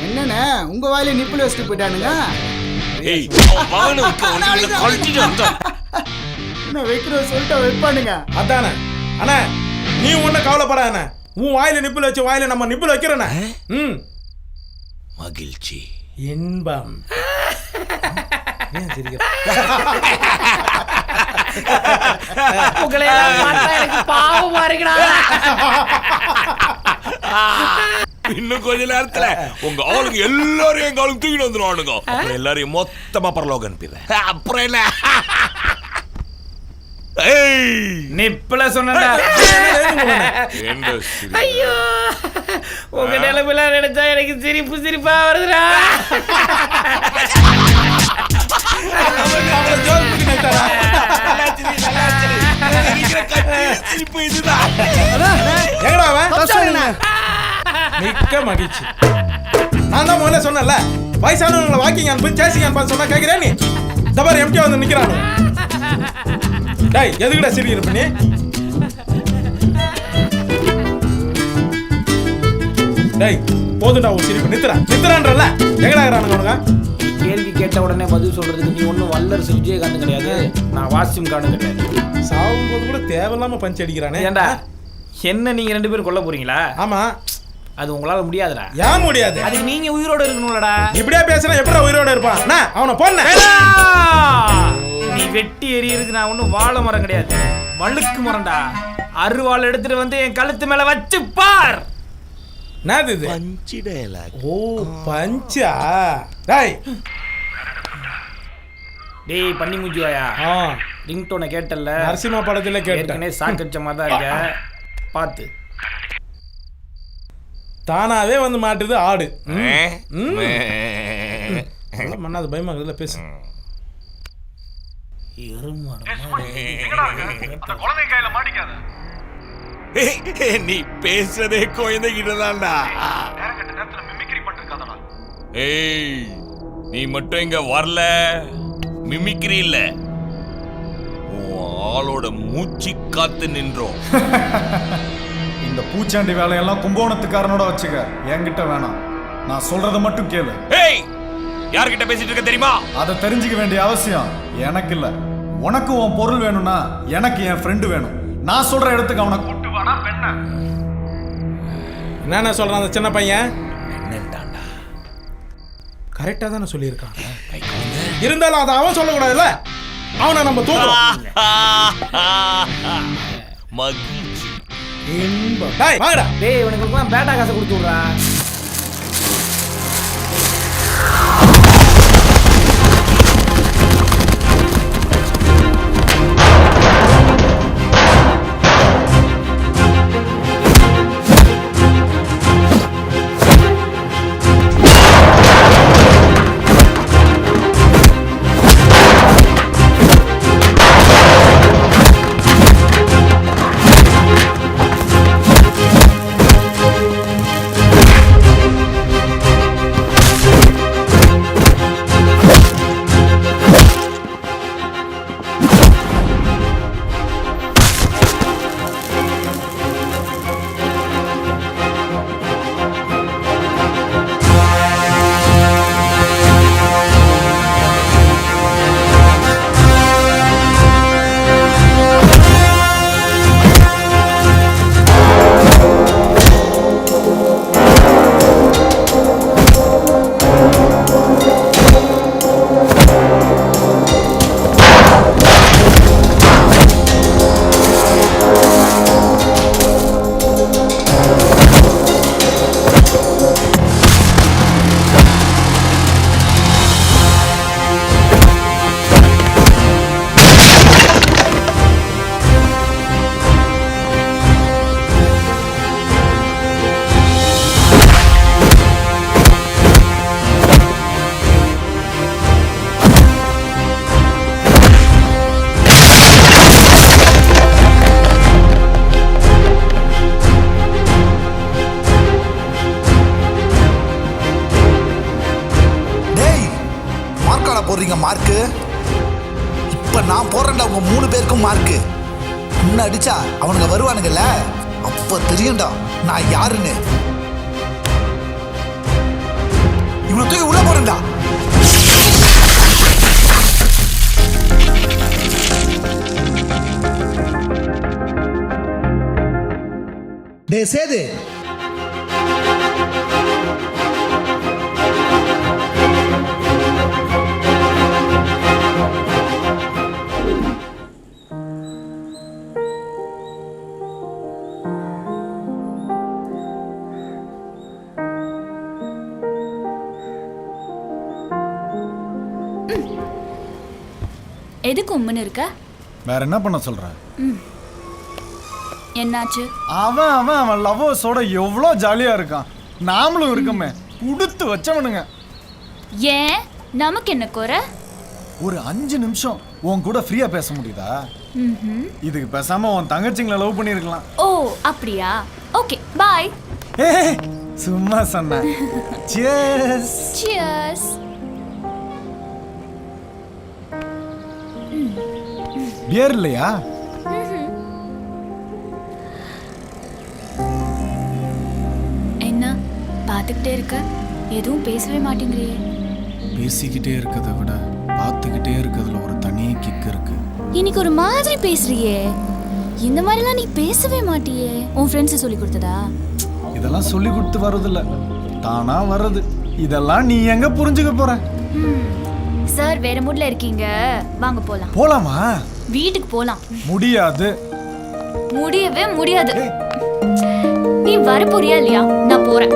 என்னண்ணே உங்க வாயில நிப்பிள் வச்சுட்டு போயிட்டானுங்க. வைக்கிற சொல்லிட்டு வைப்பானுங்க. அதானே அண்ணா, நீ ஒன்னும் கவலைப்படாத. உன் வாயில நிப்பிள் வச்சு வாயில நம்ம நிப்பிள் வைக்கிறேண்ணே. மகிழ்ச்சி இன்பம். பாவமா இருக்குடா. இன்னும் கொஞ்ச நேரத்துல உங்க ஆளுங்க எல்லாரும் எங்க ஆளுக்கு தூக்கிட்டு வந்துருவானுங்க. அப்புறம் எல்லாரையும் மொத்தமா பரலோகம் அனுப்பிடுறேன். அப்புறம் என்ன நிப்பல சொன்னடா. ஐயோ உங்க நிலைமையில நினைச்சா எனக்கு சிரிப்பா வருதுடா. மிக்க மகிழ்ச்சி. நான் தான் முதல்ல சொன்னல, வயசானவங்களை வாக்கிங் அனுப்பு சேசிங் அனுப்பான்னு சொன்னா கேட்கிறேன் நீ. தபார் எம்கே வந்து நிக்கிறானு. டேய் எதுக்குடா சிரிக்கிற பண்ணி? டேய் போதுடா ஒரு சிரிப்பு நித்துறான்றல. எங்கடா இருக்கறானுங்க அவனுங்க? கேள்வி கேட்ட உடனே பதில் சொல்றதுக்கு நீ ஒன்றும் வல்லரசு விஜயகாந்த் கிடையாது, நான் வாசிம் கார்டு கிடையாது. சாகும்போது கூட தேவையில்லாம பஞ்ச் அடிக்கிறானே. ஏண்டா என்ன நீங்க 2 பேரும் கொல்ல போறீங்களா? ஆமா. அது உங்களால முடியாதுடா. ஏன் முடியாது? அதுக்கு நீங்க உயிரோட இருக்கணும்லடா. இப்படியே பேசினா எப்படா உயிரோட இருப்பான்? அவனை போன நீ வெட்டி எறியறதுக்கு நான் ஒன்றும் வாழை மரம் கிடையாது, வழுக்கு மரம்டா. அருவாள் எடுத்துட்டு வந்து என் கழுத்து மேல வச்சு பார். என்னது இது? Punch dialogue. ஓ பஞ்சா. டேய் டேய் பண்ணி மூஞ்சிவாயா, ரிங்டோனை கேட்டல்ல? நரசிம்மா படத்துல கேட்டேன். சாக்கடிச்ச மாதிரி தான் இருக்க, பார்த்து. தானாவே வந்து மாட்டுது ஆடு. மண்ணாது பயமா இருக்குதுல, பேசு. நீ பேசுறதே குழந்தைகிட்ட தான்டா. ஏய் நீ மட்டும் இங்க வரல, மிமிக்ரி இல்ல, ஆளோட மூச்சு காத்து நின்றோம். இந்த பூச்சாண்டி வேலையெல்லாம் கும்பகோணத்துக்காரனோட வச்சுக்க, என்கிட்ட வேணாம். நான் சொல்றத மட்டும் கேளு. ஏய் யார்கிட்ட பேசிட்டு இருக்க தெரியுமா? அதை தெரிஞ்சுக்க வேண்டிய அவசியம் எனக்கு இல்ல. உனக்கு உன் பொருள் வேணும்னா எனக்கு என் ஃப்ரெண்டு வேணும். நான் சொல்ற இடத்துக்கு அவனை கூட்டு வாடா பெண்ண. என்ன சொல்றான் அந்த சின்ன பையன்? கரெக்டா தானே சொல்லியிருக்கான். இருந்தாலும் அதை அவன் சொல்லக்கூடாதுல்ல, அவனை நம்ம தூக்குறோம். மகிழ்ச்சி இன்பம். டேய் வாங்கடா. டேய் உனக்கு பேட்டா காசை கொடுத்து விடுறா. போடுறீங்க மார்க்கு? இப்ப நான் போடுறேன்டா உங்க 3 பேருக்கும் மார்க்கு. இன்னும் அடிச்சா அவனுங்க வருவானுங்கல்ல, அப்ப தெரியும்டா நான் யாருன்னு. இவனை தூக்கி உள்ள போறேன்டா. டே சேது, எதுக்கு உம்முன்னு இருக்க? வேற என்ன பண்ண சொல்ற? என்னாச்சு? அவன் லவ்வர்ஸோட எவ்வளோ ஜாலியா இருக்கான். நாமளும் இருக்கமே, கொடுத்து வச்சவனுங்க. ஏன் நமக்கு என்ன குறை? ஒரு 5 நிமிஷம் உன் கூட ஃப்ரீயா பேச முடியுதா? இதுக்கு பேசாம உன் தங்கச்சிங்களை லவ் பண்ணிருக்கலாம். ஓ அப்படியா? Okay bye. சும்மா சொன்ன. Cheers. Cheers. பியர் இல்லையா? என்ன பார்த்துக்கிட்டே இருக்க? எதுவும் பேசவே மாட்டேங்கிறியே. பேசிக்கிட்டே இருக்கதை விட பார்த்துக்கிட்டே இருக்கிறதுல ஒரு தனி கிக் இருக்கு. இன்னைக்கு ஒரு மாதிரி பேசுறியே. இந்த மாதிரிலாம் நீ பேசவே மாட்டியே. உன் ஃப்ரெண்ட்ஸ் சொல்லி கொடுத்ததா? இதெல்லாம் சொல்லி கொடுத்து வர்றதில்ல, தானா வர்றது. இதெல்லாம் நீ எங்க புரிஞ்சுக்க போற? சார் வேற மூட்ல இருக்கீங்க, வாங்க போலாம். போலாமா? வீட்டுக்கு போலாம். முடியாது. முடியவே முடியாது. நீ வர போறியா இல்லையா? நான் போறேன்.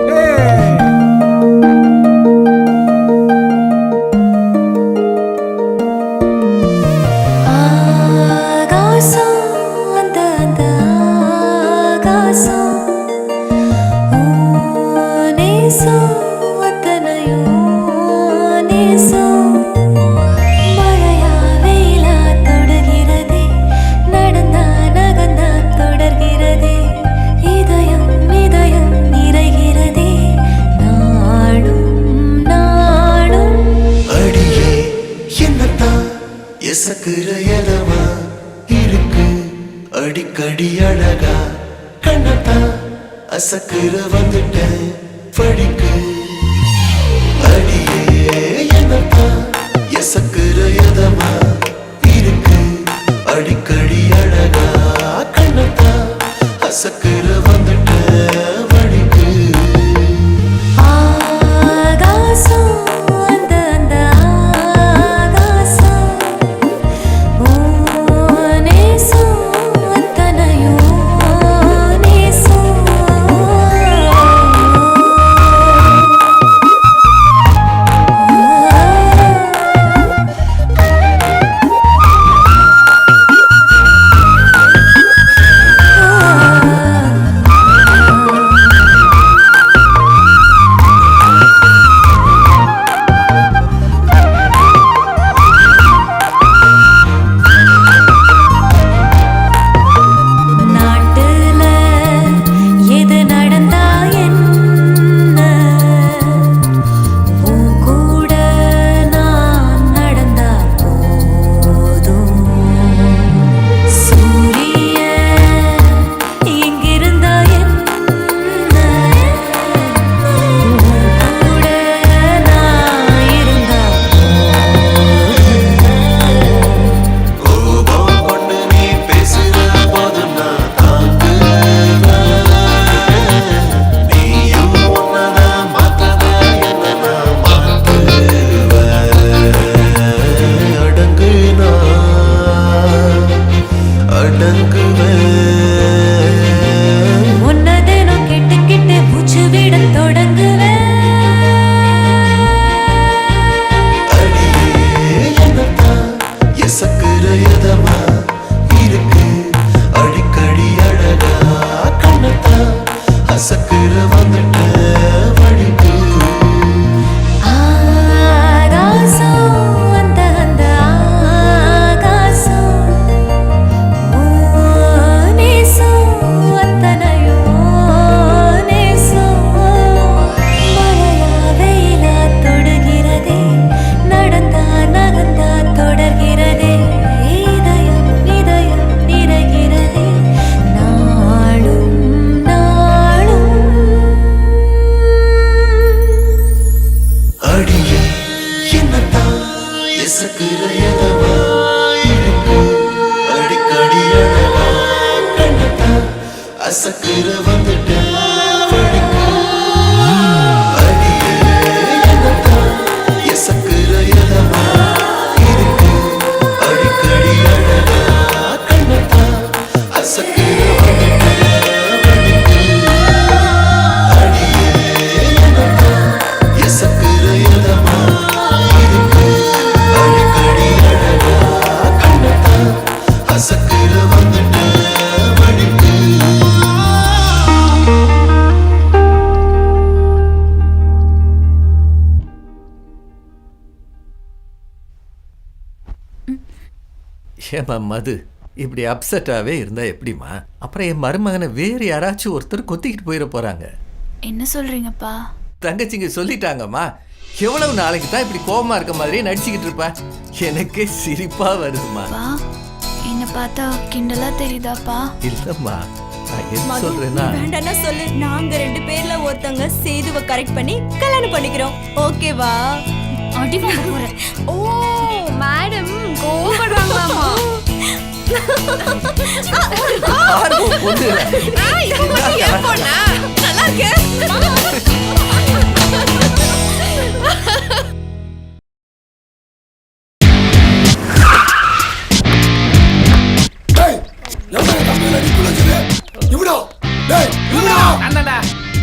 அடிக்கடி அழகா கண்ணத்தா அசக்குற வந்துட்டேன் படிக்கு அடியே என்னத்தா எசக்குற எதமா இருக்கு அடிக்கடி அழகா கண்ணத்தா அசக்குற வந்துட்டேன் படிக்கு ஏமா மது இப்படி அப்செட்டாகவே இருந்தா எப்படிமா? அப்புறம் என் மருமகனை வேறு யாராச்சும் ஒருத்தர் கொத்திக்கிட்டு போயிட போறாங்க. என்ன சொல்றீங்கப்பா? தங்கச்சிங்க சொல்லிட்டாங்கம்மா. எவ்வளவு நாளைக்கு தான் இப்படி கோபமா இருக்க மாதிரியே நடிச்சுக்கிட்டு இருப்பா? எனக்கே சிரிப்பா வருதுமா. என்ன பார்த்தா கிண்டலா தெரியுதாப்பா? இல்லம்மா, நான் என்ன சொல்றேன்னா வேண்டாம்னா சொல்லு, நாங்க 2 பேர்ல ஒருத்தங்க சேதுவை கரெக்ட் பண்ணி கல்யாணம் பண்ணிக்கிறோம். ஓகேவா? அடி வாங்க போறேன். ஓ மேடம் கோபப்படுறாங்களாமா? நல்லா இருக்கே.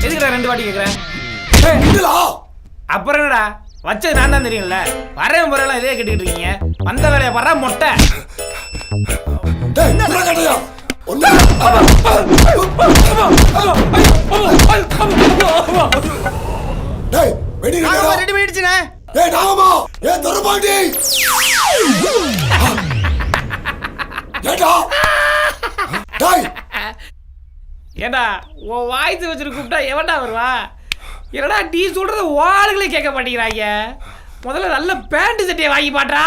எதுக்குடா 2 வாட்டி கேக்குறேன்? அப்புறம் என்னடா வச்சது நான் தான் தெரியும்ல. வரேன் முறையெல்லாம் இதே கேட்டுக்கிட்டு இருக்கீங்க. வந்த வேலையை வர மொட்டை. ரெடி பண்ணிடுச்சுனே. ஏண்டா உன் வாய்ஸ் வச்சுட்டு கூப்பிட்டா எவன்டா வருவா? என்னடா நீ சொல்றது ஆளுகளே கேட்க மாட்டேங்கிறாங்க. முதல்ல நல்ல பேண்ட் சட்டையை வாங்கி பாட்டா.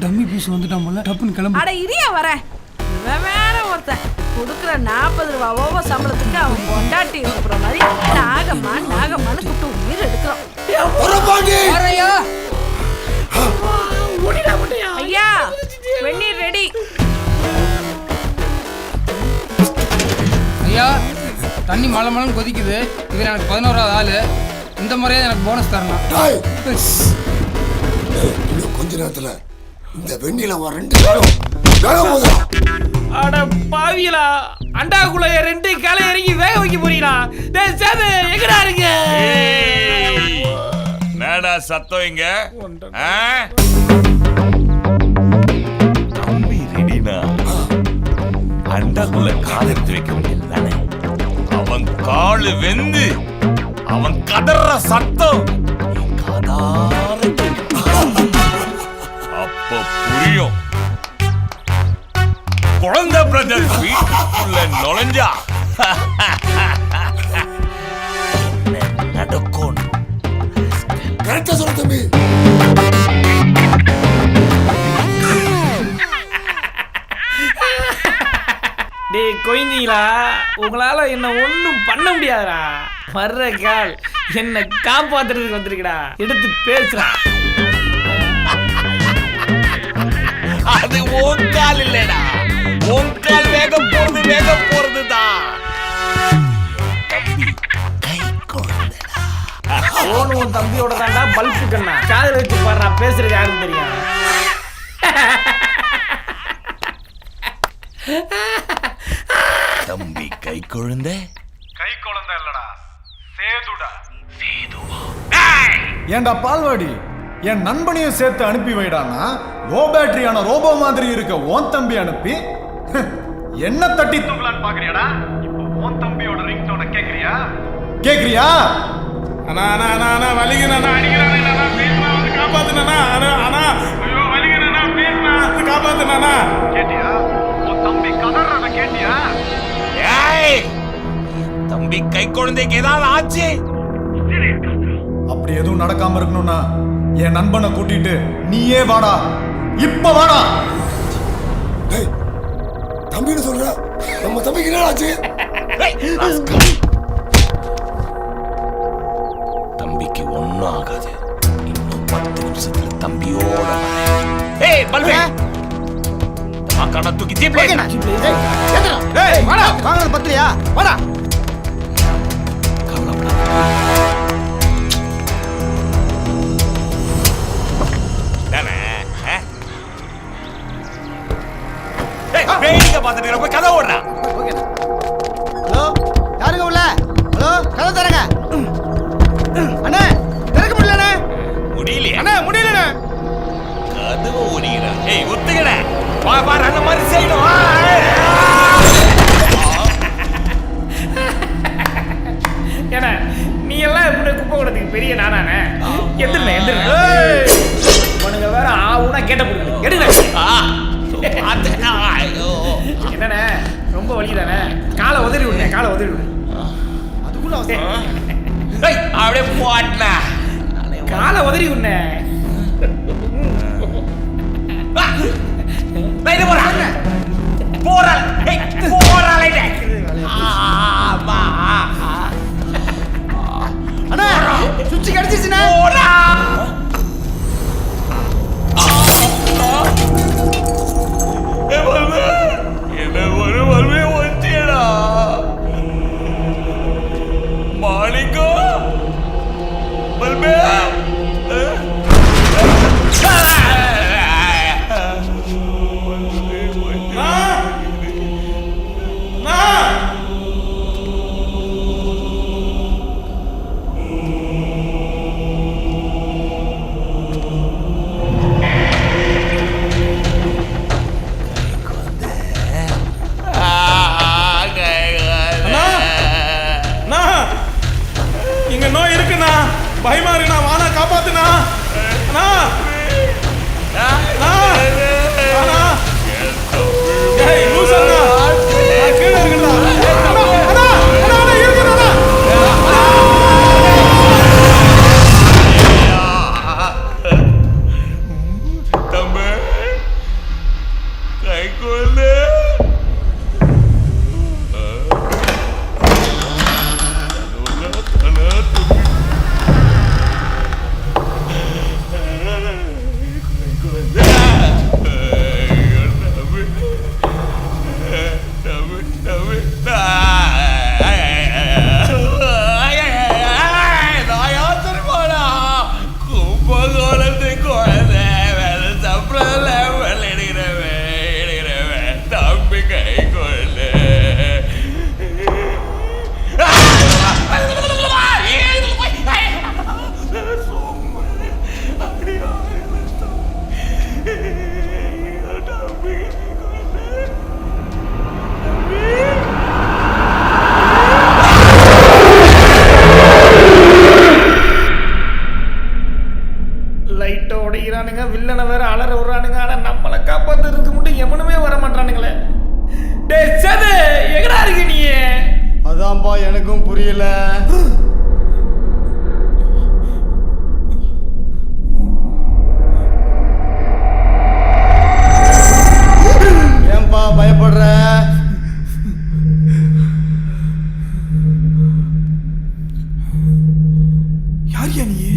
டம்மி பீஸ் வந்துட்டான் போல. டப்புன்னு கிளம்பு. அட இரியா வரேன். வேற ஒருத்தன் கொடுக்குற 40 ரூபா ஓவர் சம்பளத்துக்கு அவன் கொண்டாட்டி இருக்கிற மாதிரி நாகம்மான்னு கூப்பிட்டு உயிர் எடுக்கிறோம். ஐயா வெந்நீர் ரெடி. ஐயா தண்ணி மழை கொதிக்குது. இவர் எனக்கு 11வது ஆளு. இந்த முறையே எனக்கு போனஸ் தரணும். கொஞ்ச நேரத்துல இந்த வெண்ணில 2 பேரும் அட பாவியலா, அண்டாக்குள்ள 2 காலை இறங்கி வேக வைக்க போறீங்களா? டேய் சேது எங்கடா இருக்க? மேடா சத்தம் இங்க. தம்பி ரெடினா அண்டாக்குள்ள கால் எடுத்து வைக்க முடியல தானே? அவன் காலு வெந்து அவன் கதற சத்தம் அப்ப புரியும். குழந்தை பிரதர் வீட்டுக்குள்ள நுழைஞ்சா நடக்கும். கரெக்டா சொல்ல தம்பி. டேய் கொய்ந்தீங்களா, உங்களால என்ன ஒண்ணும் பண்ண முடியாதுடா. வர்ற கால் என்ன காப்பாத்துறதுக்கு வந்திருக்கடா. எடுத்து பேசுறா. அது உன் கால் இல்லடா, உன் கால் வேக போறதுதான். தம்பி கை குழந்தைடா. போன் உன் தம்பியோட தாண்டா பல்பு கண்ணா. காதல் வச்சு பாடுறா. பேசுறது யாரும் தெரியும். தம்பி கை குழந்தை இல்லடா, சேதுடா. ஏண்டா பால்வாடி, என் நண்பனையும் சேர்த்து அனுப்பி வைடானா லோ பேட்டரியான ரோபோ மாதிரி இருக்க ஓன் தம்பி அனுப்பி என்ன தட்டி தூக்கலான்னு பாக்குறியாடா? இப்போ ஓன் தம்பியோட ரிங் டோனை கேக்குறியா? அண்ணா அண்ணா அண்ணா அண்ணா வலிங்கண்ணா, அடிக்கிறானே அண்ணா, ப்ளீஸ்ண்ணா வந்து காப்பாத்துண்ணா. அண்ணா அண்ணா ஐயோ வலிங்கண்ணா, ப்ளீஸ்ண்ணா வந்து காப்பாத்துண்ணா. கேட்டியா? உன் தம்பி கதறத கேட்டியா? ஏய் தம்பி கை குழந்தைக்கு ஏதாவது ஆச்சு? அப்படி எதுவும் நடக்காம இருக்கணும்னா என் நண்பனை கூட்டிட்டு நீயே வாடா, இப்ப வாடா. தம்பின்னு சொல்ற, நம்ம தம்பிக்கு என்ன ஆச்சு? தம்பிக்கு ஒண்ணும் ஆகாது. இன்னும் 10 நிமிஷத்துல தம்பியோட ஏய் பல்வே அக்கா தூக்கி ஜீப்ல ஏய் வாடா, வாங்க பத்திரியா வாடா. வேடிக்கை பார்த்துட்டு போய் கதை ஓடுறா. ஹலோ யாருங்க உள்ள? ஹலோ கதை தரங்க. அண்ணே திறக்க முடியலண்ணே. முடியலையா? அண்ணே முடியலண்ணே. கதவை ஓடிக்கிறா. ஏய் ஒத்துக்கட வா வா அந்த மாதிரி செய்யணும். ஏன்னா நீ எல்லாம் எப்படி குப்பை கூடத்துக்கு பெரிய நானானே? எந்திரல என்னண்ணே ரொம்ப வலிக்குதானே? காலை உதறி விடுனே, காலை உதறி விடு. அதுக்குள்ள அப்படியே போட்டா காலை உதறி விடுனே. அண்ணா சுச்சி கடிச்சிச்சுண்ணே. என்ன ஒரு வல்வே ஒத்தியடா மாலிகோ வல்வே இங்க நோய் இருக்குண்ணா, பயமா இருக்குண்ணா, வானா காப்பாத்துண்ணா. அண்ணா அண்ணா ஏய் லூசண்ணா, கீழே இருக்குண்ணா. அண்ணா அண்ணா அண்ணா இருக்குண்ணா. தம்பி கை கொள்ளு தம்பி கை கொள்ளு லைட்டை உடைக்கிறானுங்க, வில்லனை வேற அலற விடுறானுங்க. ஆனா நம்மளை காப்பாத்துறதுக்கு மட்டும் எவனுமே வர மாட்டானுங்களே. டேய் சது, எங்கடா இருக்க நீ? அதான்ப்பா எனக்கும் புரியல. ஏன்பா பயப்படுற?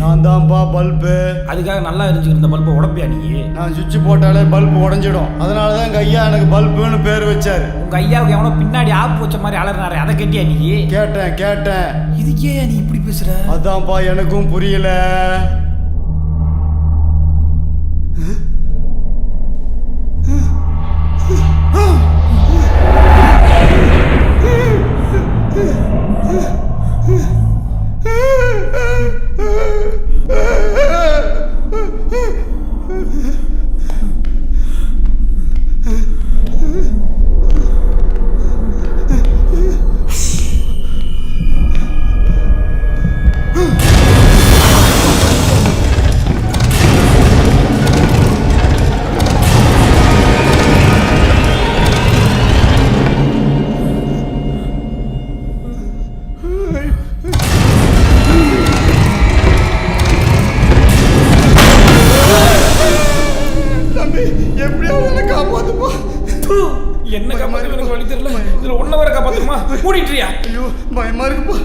நான் தான்ப்பா பல்பு. அதுக்காக நல்லா எரிஞ்சுக்கிற பல்பை உடம்பியா நீ? நான் சுவிட்ச் போட்டாலே பல்பு உடஞ்சிடும். அதனால தான் எங்கள் ஐயா எனக்கு பல்புன்னு பேர் வச்சாரு. உங்க ஐயாவுக்கு எவனோ பின்னாடி ஆப்பு வச்ச மாதிரி அலறினாரு, அதை கேட்டியா நீ? கேட்டேன். இதுக்கே நீ இப்படி பேசுற? அதான்ப்பா எனக்கும் புரியல. என்ன காப்பாத்து எனக்கு வழி தெரியல. இதுல ஒன்ன வர காப்பாத்துமா? மூடிட்டியா? ஐயோ பயமா இருக்குப்பா.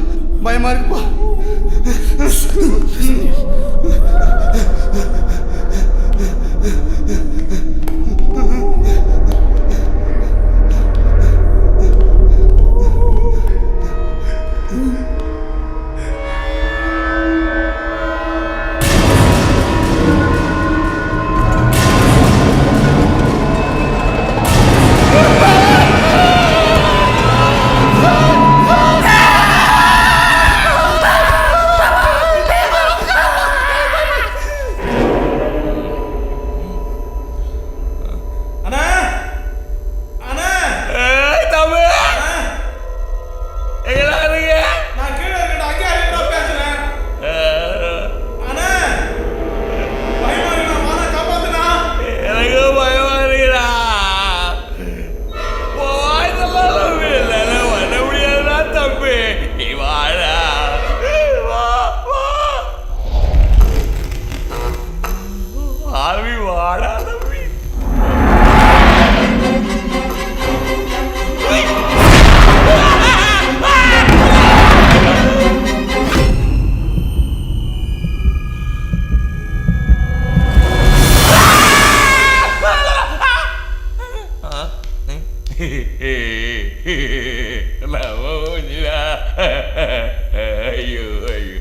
ஐயோ ஐயோ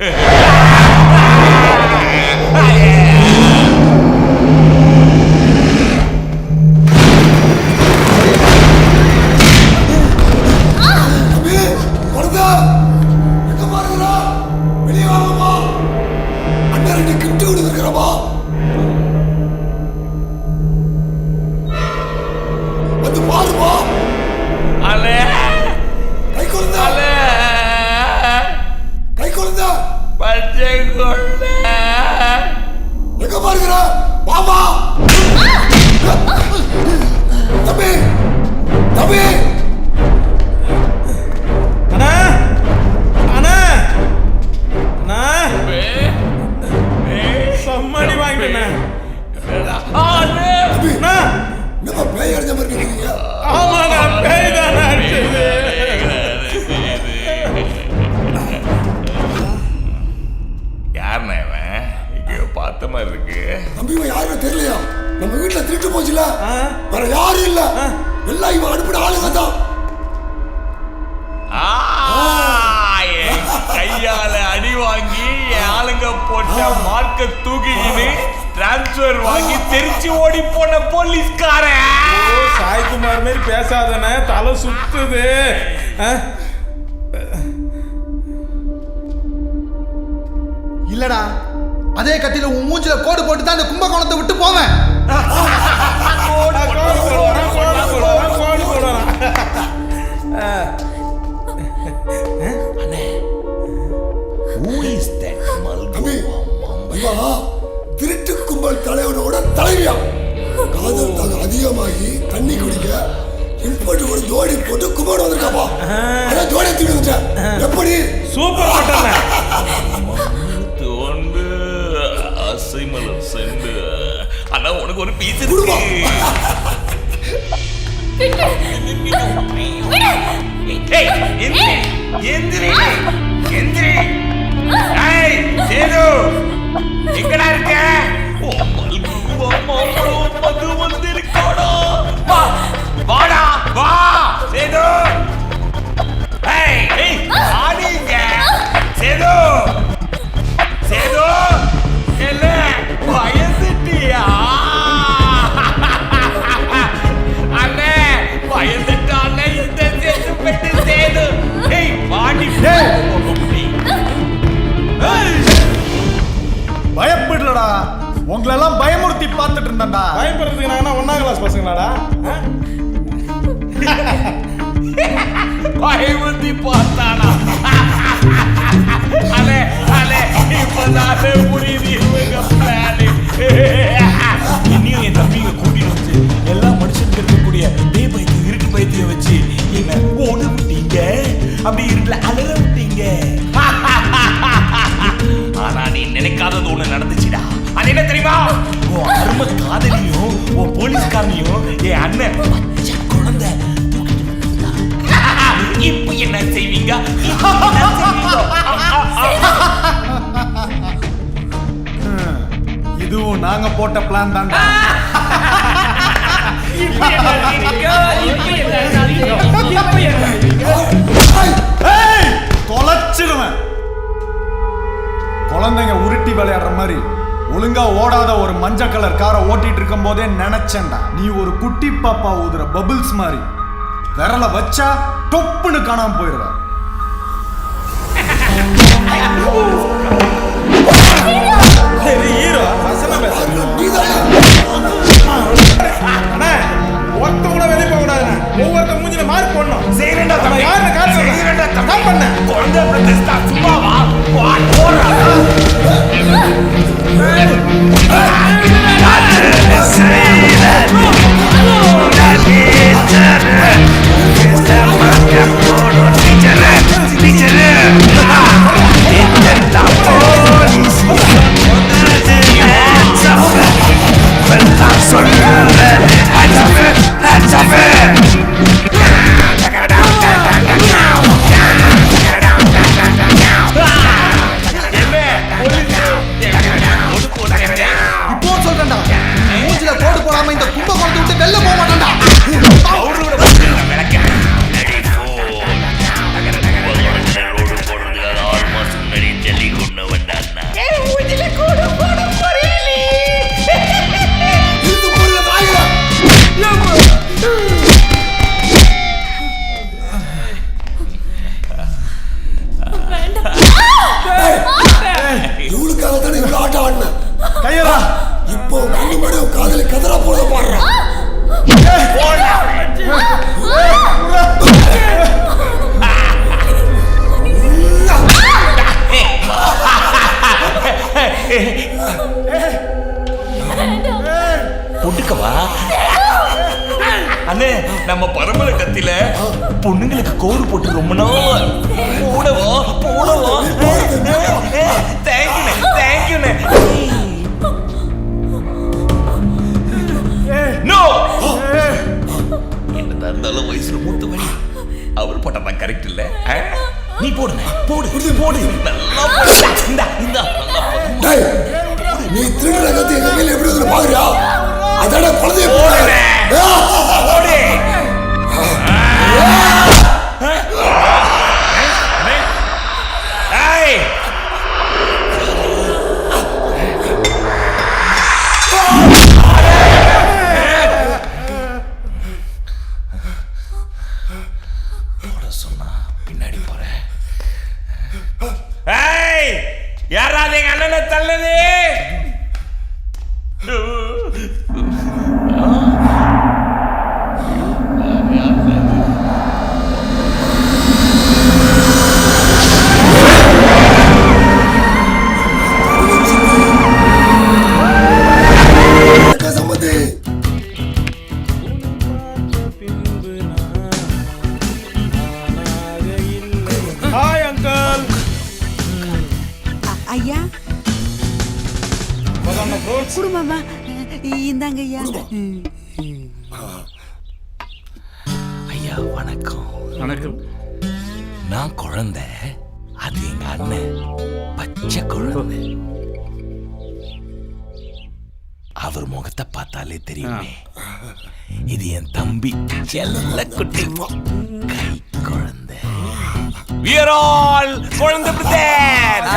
கையால அடி வாங்கி ஆளுங்க போட்ட மார்க்க தூக்கிக்கின்னு டிரான்ஸ்பர் வாங்கி தெரிச்சு ஓடி போன போலீஸ்காரன். சாய்குமார் மாதிரி பேசாதன, தலை சுத்துது. இல்லடா, அதே கத்தில உன் மூஞ்சில கோடு போட்டு தான் அந்த கும்பகோணத்தை விட்டு போவேன். திருட்டு கும்பல் தலைவனோட தலைவியா காதல் தாக அதிகமாகி தண்ணி குடிக்க இன்பட்டு ஒரு ஜோடி போட்டு கும்பகோணம் வந்திருக்காப்பா. அதான் ஜோடி தூக்கி எப்படி சூப்பர் தோண்டு அசைமலர் செண்டு. ஆனா உனக்கு ஒரு பீஸ் எங்கடா இருக்க? மது வந்து இருக்காடா. வாடா வா சேது. ஆடிங்க சேது. சேது இல்ல பயந்துட்டியா? அண்ணே பயந்துட்டானே இந்த சேது பெட்டு சேது. வாடி பயப்படலடா, உங்களெல்லாம் பயமுறுத்தி பார்த்துட்டு இருந்தேன்டா. பயப்படுறதுக்கு நான் 1ஆம் கிளாஸ் பசங்களாடா? பயமுறுத்தி பார்த்தானா? அலே அலே இப்பதானே புரியுது இவங்க பிளான். இன்னும் என் தம்பிங்க கூட்டிட்டு வந்து எல்லா மனுஷனுக்கு இருக்கக்கூடிய டே பைத்தியம் இருட்டு பைத்தியம் வச்சு என்ன ஓட விட்டீங்க, அப்படி இருட்டுல அலற விட்டீங்க. ஆனா நீ நினைக்காதது ஒண்ணு நடந்துச்சுடா. அது என்ன தெரியுமா? உன் அருமை காதலியும் உன் போலீஸ்காரனையும் என் அண்ணன் பச்சை குழந்தை தூக்கிட்டு வந்தா. இப்ப என்ன செய்வீங்க? இதுவும் நாங்க போட்ட பிளான் தான்டா. தொலைச்சிடுவேன். குழந்தைங்க உருட்டி விளையாடுற மாதிரி ஒழுங்கா ஓடாத ஒரு மஞ்சள் கலர் காரை ஓட்டிட்டு இருக்கும் போதே நினைச்சேன்டா, நீ ஒரு குட்டி பாப்பா ஊதுற பபிள்ஸ் மாதிரி விரல வச்சா தொப்புன்னு காணாம போயிடுவ. ஒருத்த கூட வெளியே போக கூடாது. ஒவ்வொருத்த மூஞ்சில மார்க் பண்ணணும். செய்யறேன்டா தம்பி. யாரு கால் பண்ண? செய்யறேன்டா தம்பி. பண்ணு. குழந்தை பிரதிஷ்டா சும்மா வா. போடா. I'm நம்ம பரம்பரை கத்தில பொண்ணுங்களுக்கு கோடு போட்டு ரொம்ப நாள் போடவா போடவா. தேங்க்யூண்ணே தேங்க்யூண்ணே. நோ என்னதான் இருந்தாலும் வயசுல மூத்த வழி அவர் போட்டா கரெக்ட் இல்ல. நீ போடுங்க போடு போடு நல்லா போடு. இந்த இந்த நீ திருடுற கத்தி எங்க கையில எப்படி வந்து பாக்குறியா? அதான குழந்தைய போடு. யாராவது எங்க அண்ணனை தள்ளுது? Hi uncle. ஐயா குடும்பமா இந்தாங்க ஐயா. ஐயா வணக்கம். வணக்கம். நான் குழந்தை, அது எங்க அண்ணன் பச்சை குழந்தை. அவர் முகத்தை பார்த்தாலே தெரியுமே. இது என் தம்பி செல்ல குட்டி கை குழந்தை. We are all குழந்தை பிரதேஷ்.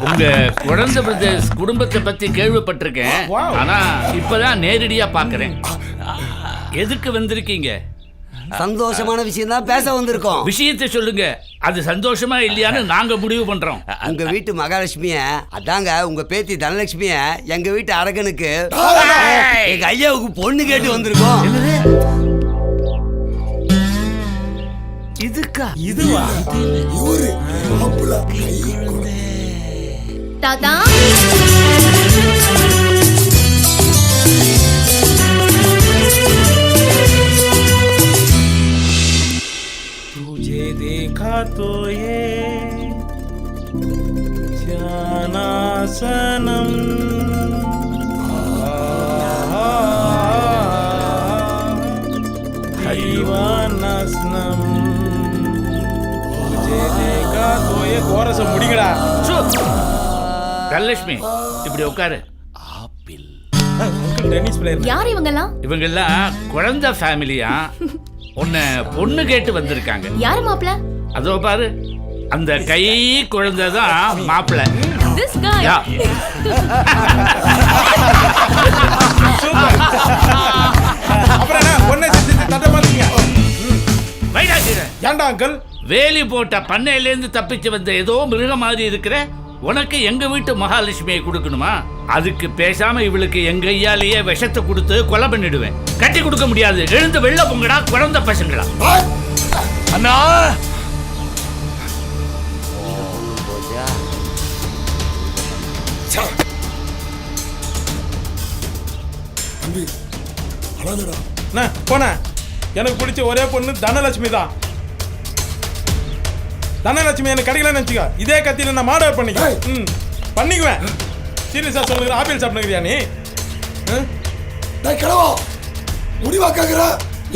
உங்க குழந்தை பிரதேஷ் குடும்பத்தை பத்தி கேள்விப்பட்டிருக்கேன். ஆனா இப்பதான் நேரடியா பாக்குறேன். எதுக்கு வந்திருக்கீங்க? சந்தோஷமான விஷயம் தான் பேச வந்திருக்கோம். விஷயத்தை சொல்லுங்க. அது சந்தோஷமா இல்லையான்னு நாங்க முடிவு பண்றோம். உங்க வீட்டு மகாலட்சுமிய, அதாங்க உங்க பேத்தி தனலட்சுமிய எங்க வீட்டு அரகனுக்கு எங்க ஐயாவுக்கு பொண்ணு கேட்டு வந்திருக்கோம். இதுக்கா? இதுவா? இவரு தாத்தா तुझे देखा तो ये जाना सनम दीवाना सनम तुझे देखा तो ये கோரசம் முடிங்கடா. தனலட்சுமி இப்படி உட்காரு. Tennis player. யார் இவங்கெல்லாம்? இவங்கெல்லாம் குழந்தை ஃபேமிலியா உன்னை பொண்ணு கேட்டு வந்திருக்காங்க. யாரு மாப்ள? அதோ பாரு, அந்த கை குழந்தை தான் மாப்பிள்ளை. This guy. அப்புறம் என்ன பொண்ணை சித்தி தட்ட மாட்டீங்க? ஏண்டா அங்கிள், வேலி போட்ட பண்ணையிலேருந்து தப்பிச்சு வந்த ஏதோ மிருகம் மாதிரி இருக்கிற உனக்கு எங்க வீட்டு மகாலட்சுமியை கொடுக்கணுமா? அதுக்கு பேசாம இவளுக்கு எங்க ஐயாலேயே விஷத்தை கொடுத்து கொலை பண்ணிடுவேன். கட்டி கொடுக்க முடியாது. எழுந்து வெள்ள பொங்கடா குழந்தை பசங்களா. அண்ணா தம்பி அழாதடா. போன எனக்கு பிடிச்ச ஒரே பொண்ணு தனலட்சுமி தான். தனலட்சுமி எனக்கு கிடைக்கலன்னு நினச்சிக்கோ, இதே கத்தியில நான் மாடல் பண்ணிக்குவேன். பண்ணிக்குவேன். சீரியஸா சொல்லுங்க. ஆப்பிள் சாப்பிடுங்கிறியா நீ? கிளவா முடிவா கேக்குற?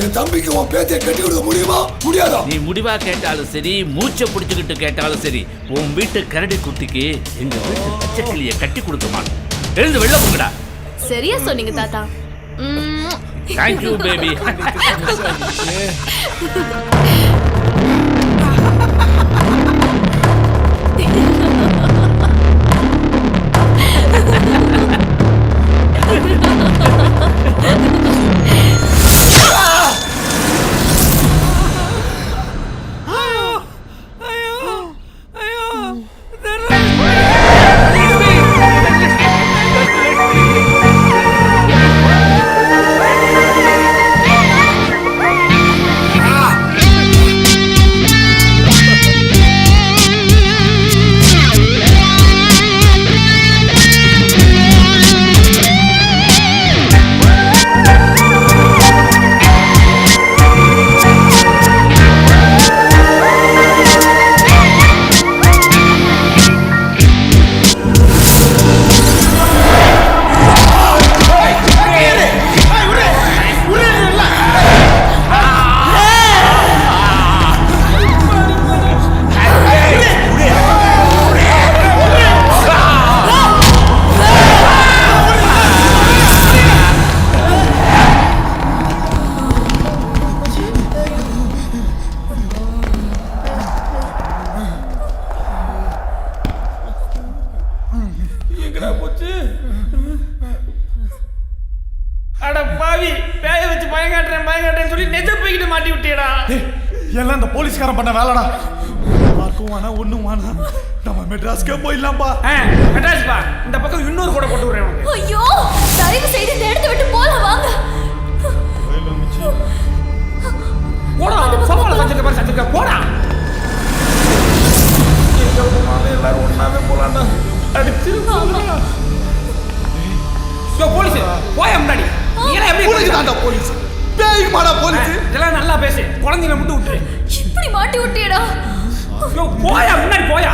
என் தம்பிக்கு உன் பேத்தியை கட்டி கொடுக்க முடியுமா முடியாதா? நீ முடிவா கேட்டாலும் சரி, மூச்சை பிடிச்சுக்கிட்டு கேட்டாலும் சரி, உன் வீட்டு கரடி குட்டிக்கு எங்க வீட்டு பச்சைக்கிளியை கட்டி கொடுக்க மாட்டோம். எழுந்து வெள்ள பொங்கடா. சரியா சொன்னீங்க தாத்தா. Thank you baby. மாட்டி விட்டியடா. எல்லாம் இந்த போலீஸ்காரன் பண்ண வேலைடா. மார்க்கும் வேணா ஒண்ணும் வேணா நம்ம மெட்ராஸ்க்கே போயிடலாம்பா. மெட்ராஸ் பா, இந்த பக்கம் இன்னொரு கூட போட்டு விடுறேன் உனக்கு. ஐயோ, தயவு செய்து இந்த இடத்தை விட்டு போலாம் வாங்க. போடா, சோபால சத்துக்க பாரு, சத்துக்க போடா. எல்லாரும் ஒண்ணாவே போலாம்டா. அடிச்சு போலீஸ் போய் முன்னாடி. நீங்க எப்படி போலீஸ் தான்டா போலீஸ். பேய் மாடா போலீஸ். இதெல்லாம் நல்லா பேசு. குழந்தைகளை மட்டும் விட்டுரு. இப்படி மாட்டி விட்டியடா. போயா முன்னாடி போயா.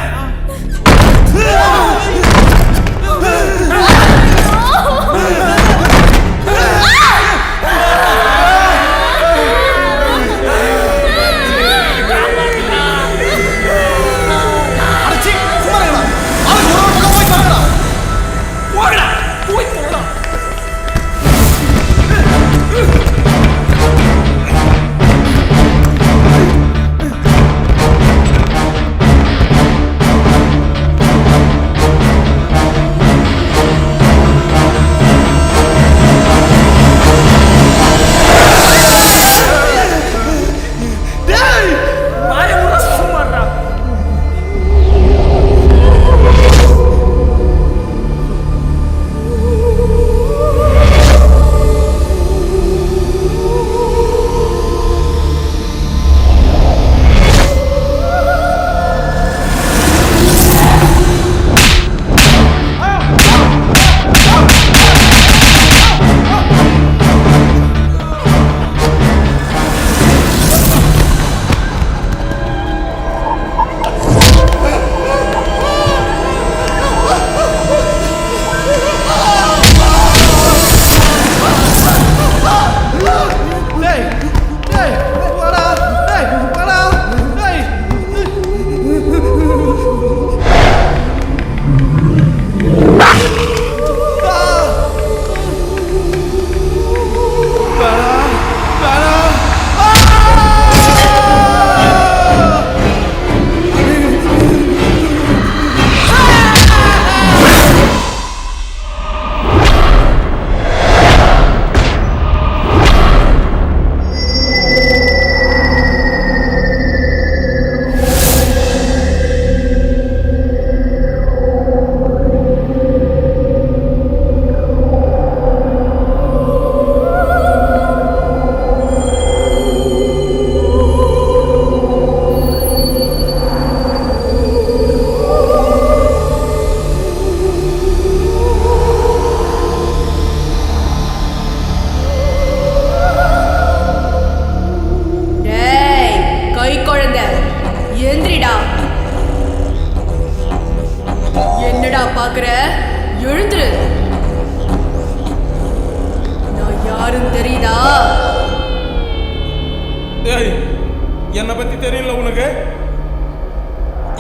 என்னை பத்தி தெரியல உனக்கு?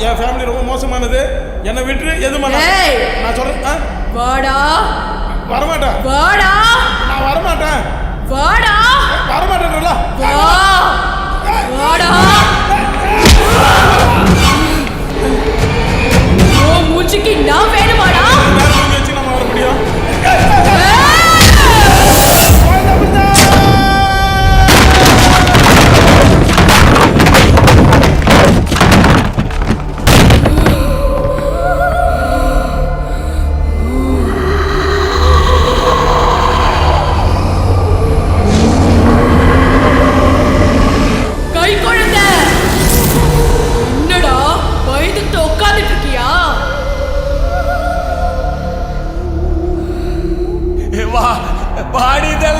என் ஃபேமிலி ரொம்ப மோசமானது. என்னை விட்டு எது நான் சொல்றேன். வாடா. வரமாட்டேன். வாடா. நான் வரமாட்டேன். வாடா. வரமாட்டேன்ல. வா. வாடா. ஓ மூச்சுக்கு நான் வேணுமாடா? நான் வச்சு நம்ம வர முடியும்.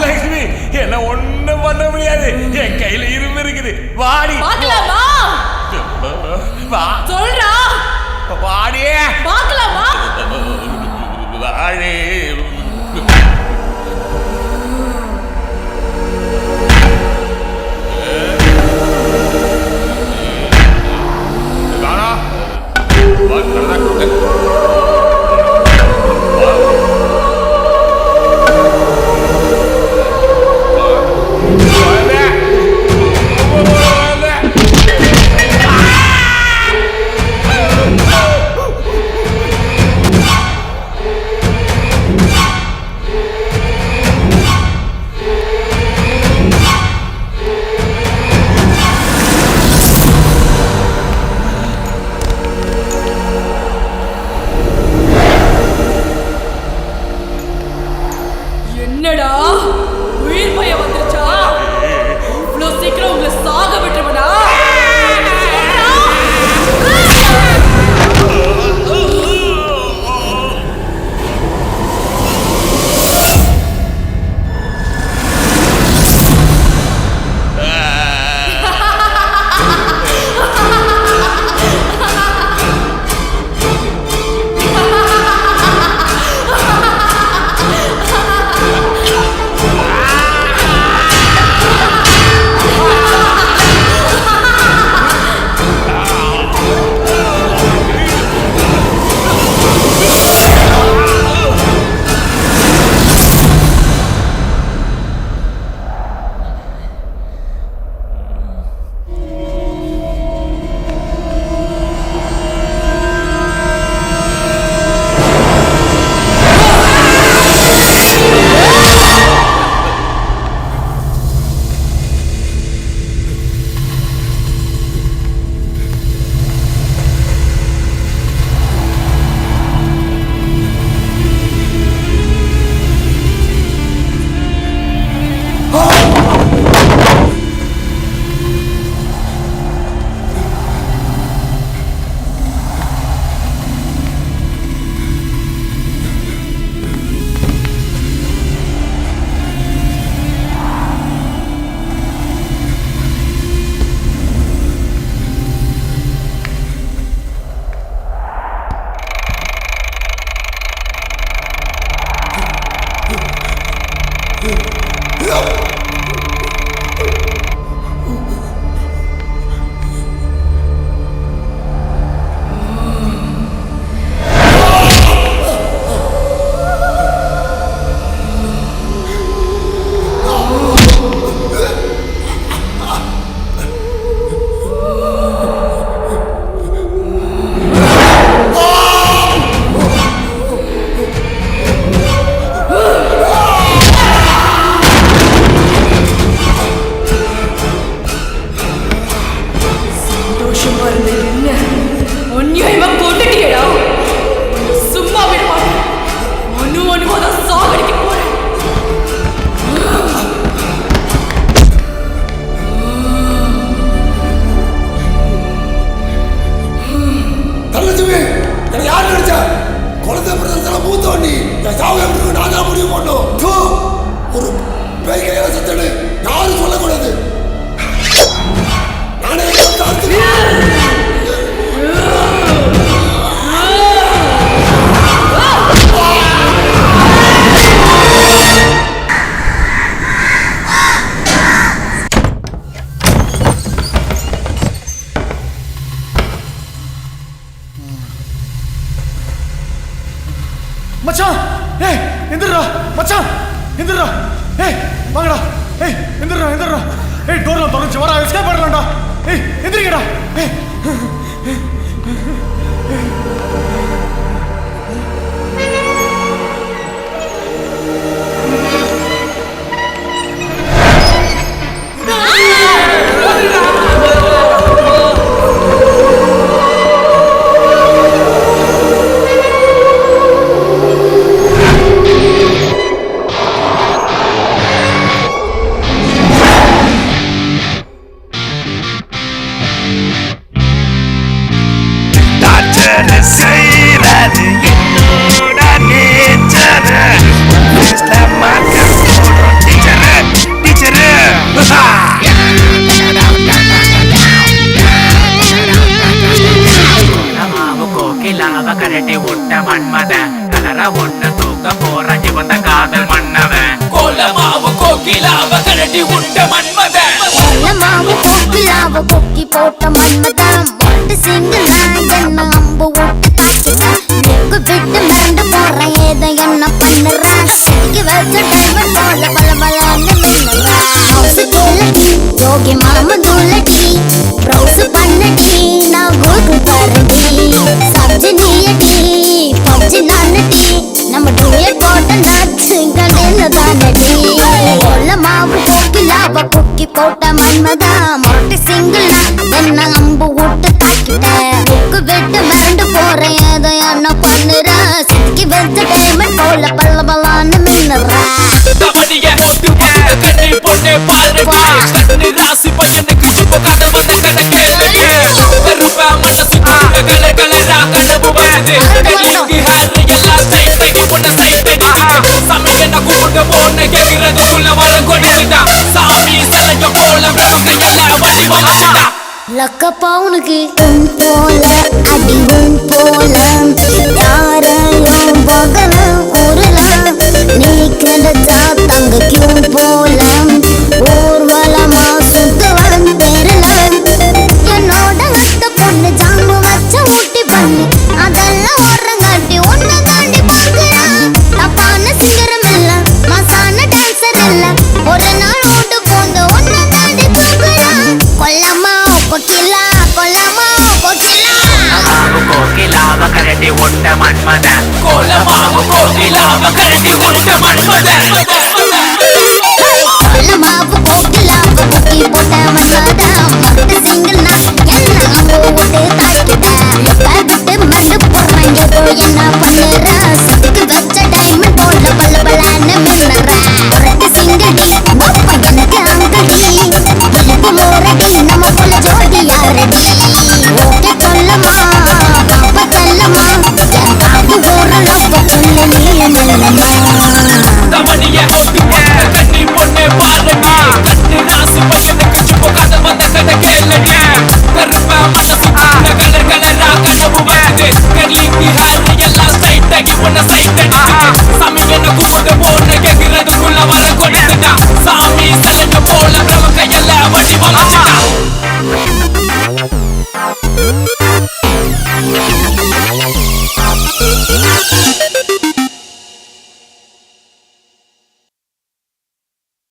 லட்சுமி என்ன ஒண்ணும் பண்ண முடியாது. என் கையில இரும்பு இருக்குது. வாடி பார்க்கலாமா? வா சொல்றா. வாடி பார்க்கலாமா? வாடி. வாடா எந்திரா மச்சான் எந்திரா. ஏய் வாங்கடா. ஏய் எந்திரா. ஏய் டோர்ல திறந்து வர எஸ்கேப் பண்ணலாம்டா. ஏய் எந்திரிங்கடா. ஏய் கரட்டி விட்ட மன்மத கலர ஒண்ணு தூக்க போறாஞ்சி வந்த காதல் மன்னவன் கோலமாவு கோகிலாவ கரட்டி விட்ட மன்மத கோலமாவு கோகிலாவ கொக்கி போட்ட மன்மத மொட்டு சிங்கிள் என்ன அம்பு விட்டு தாக்கிட்டேன் நெக்கு விட்டு மிரண்டு போறேன் ஏதோ என்ன பண்ணுறேன் சிரிக்க வச்ச டைமண்ட் போல பல பலன்னு மின்னுறேன் ஹவுஸ் கேளடி யோகி மாம தூளடி ப்ரௌஸ் பண்ணடி நான் கூகுள் பாருடி சப்ஜி நீயடி பப்ஜி நானடி நம்ம டூயட் போட்ட நட்ஸ் கடையில தானடி கோலமாவு கோகிலாவ கொக்கி போட்ட மன்மதா மொட்டை சிங்கிள் என்ன அம்பு விட்டு தாக்கிட்டேன் புக்கு விட்டு மிரண்டு போறேன் ஏதோ என்ன பண்ணுறேன் சிரிக்க வச்ச டைமண்ட் போல பல்ல பலான்னு மின்னுறேன் பொண்ணே பாருடி கண்ணு ராசி பையனுக்கு சுப்ப கதை வந்த கதை கேளுங்க கருப்பா மனசு கலர் கலரா கனவு வருது கலிங்கு ஹாரி எல்லாம் சைட் பொண்ண சைட் சாமி என்ன கூப்பிட்டு போன கேட்கறதுக்குள்ள வர கொடுத்துட்டா சாமி சலைக்க போல எல்லாம் வடிவம் வச்சுட்டா லக்கப்பா உனக்கு உன் போல அடி உன் போல யாரையும் பகல ஊரலாம் நீ கிடைச்சா தங்கக்கும் போல ஊர்வலமா சுத்துவன் பெறலாம் என்னோட அத்த பொண்ணு ஜாம்பு வச்ச ஊட்டி பண்ணு அதெல்லாம் ஓரங்காட்டி ஒன்ன தாண்டி பார்க்கலாம் தப்பான சிங்கரம் இல்ல மசான டான்சர் இல்ல ஒரு நாள் ஓட்டு போங்க ஒன்ன தாண்டி பார்க்கலாம் கொல்லம்மா கொக்கிலா கொல்லம்மா கொக்கிலா கோகிலாவ கரட்டி விட்ட மன்மத கோலமாவு கோகிலாவ கரட்டி விட்ட மன்மத கோலமாவு கோகிலாவ கொக்கி போட்ட மன்மத மொட்டை சிங்கிள் நான் என்ன அம்பு விட்டு தாக்கிட்டேன் விட்டு மண்டு போடுறேன் ஏதோ என்ன பண்ணுறேன் சுத்துக்கு வச்ச டைமண்ட் போல பல்ல பலான்னு மின்னுறேன் ஒரட்டு சிங்கிள் அப்பா எனக்கு அங்கடி விழுப்பு மூரடி நம்ம போல ஜோடி யாரடி ஓகே சொல்லமா பாப்பா சொல்லமா என் பாபு ஓரளவு சொல்ல நீ மெல்லமா தமணிய கண்ணி பொண்ணே பாருடி கண்ணு ராசி பையனுக்கு சுப்ப கதை வந்த கதை கேளுங்க கருப்பா மனசு கலர் கலரா கனவு வருது கலிங்கு ஹாரி எல்லாம் சைட் பொண்ண சைட் சாமி என்ன கூப்பிட்டு போன கேட்கறதுக்குள்ள வர கொடுத்துட்டா சாமி சலைக்க போல பிரம கையெல்லாம் வடிவம் வச்சுட்டா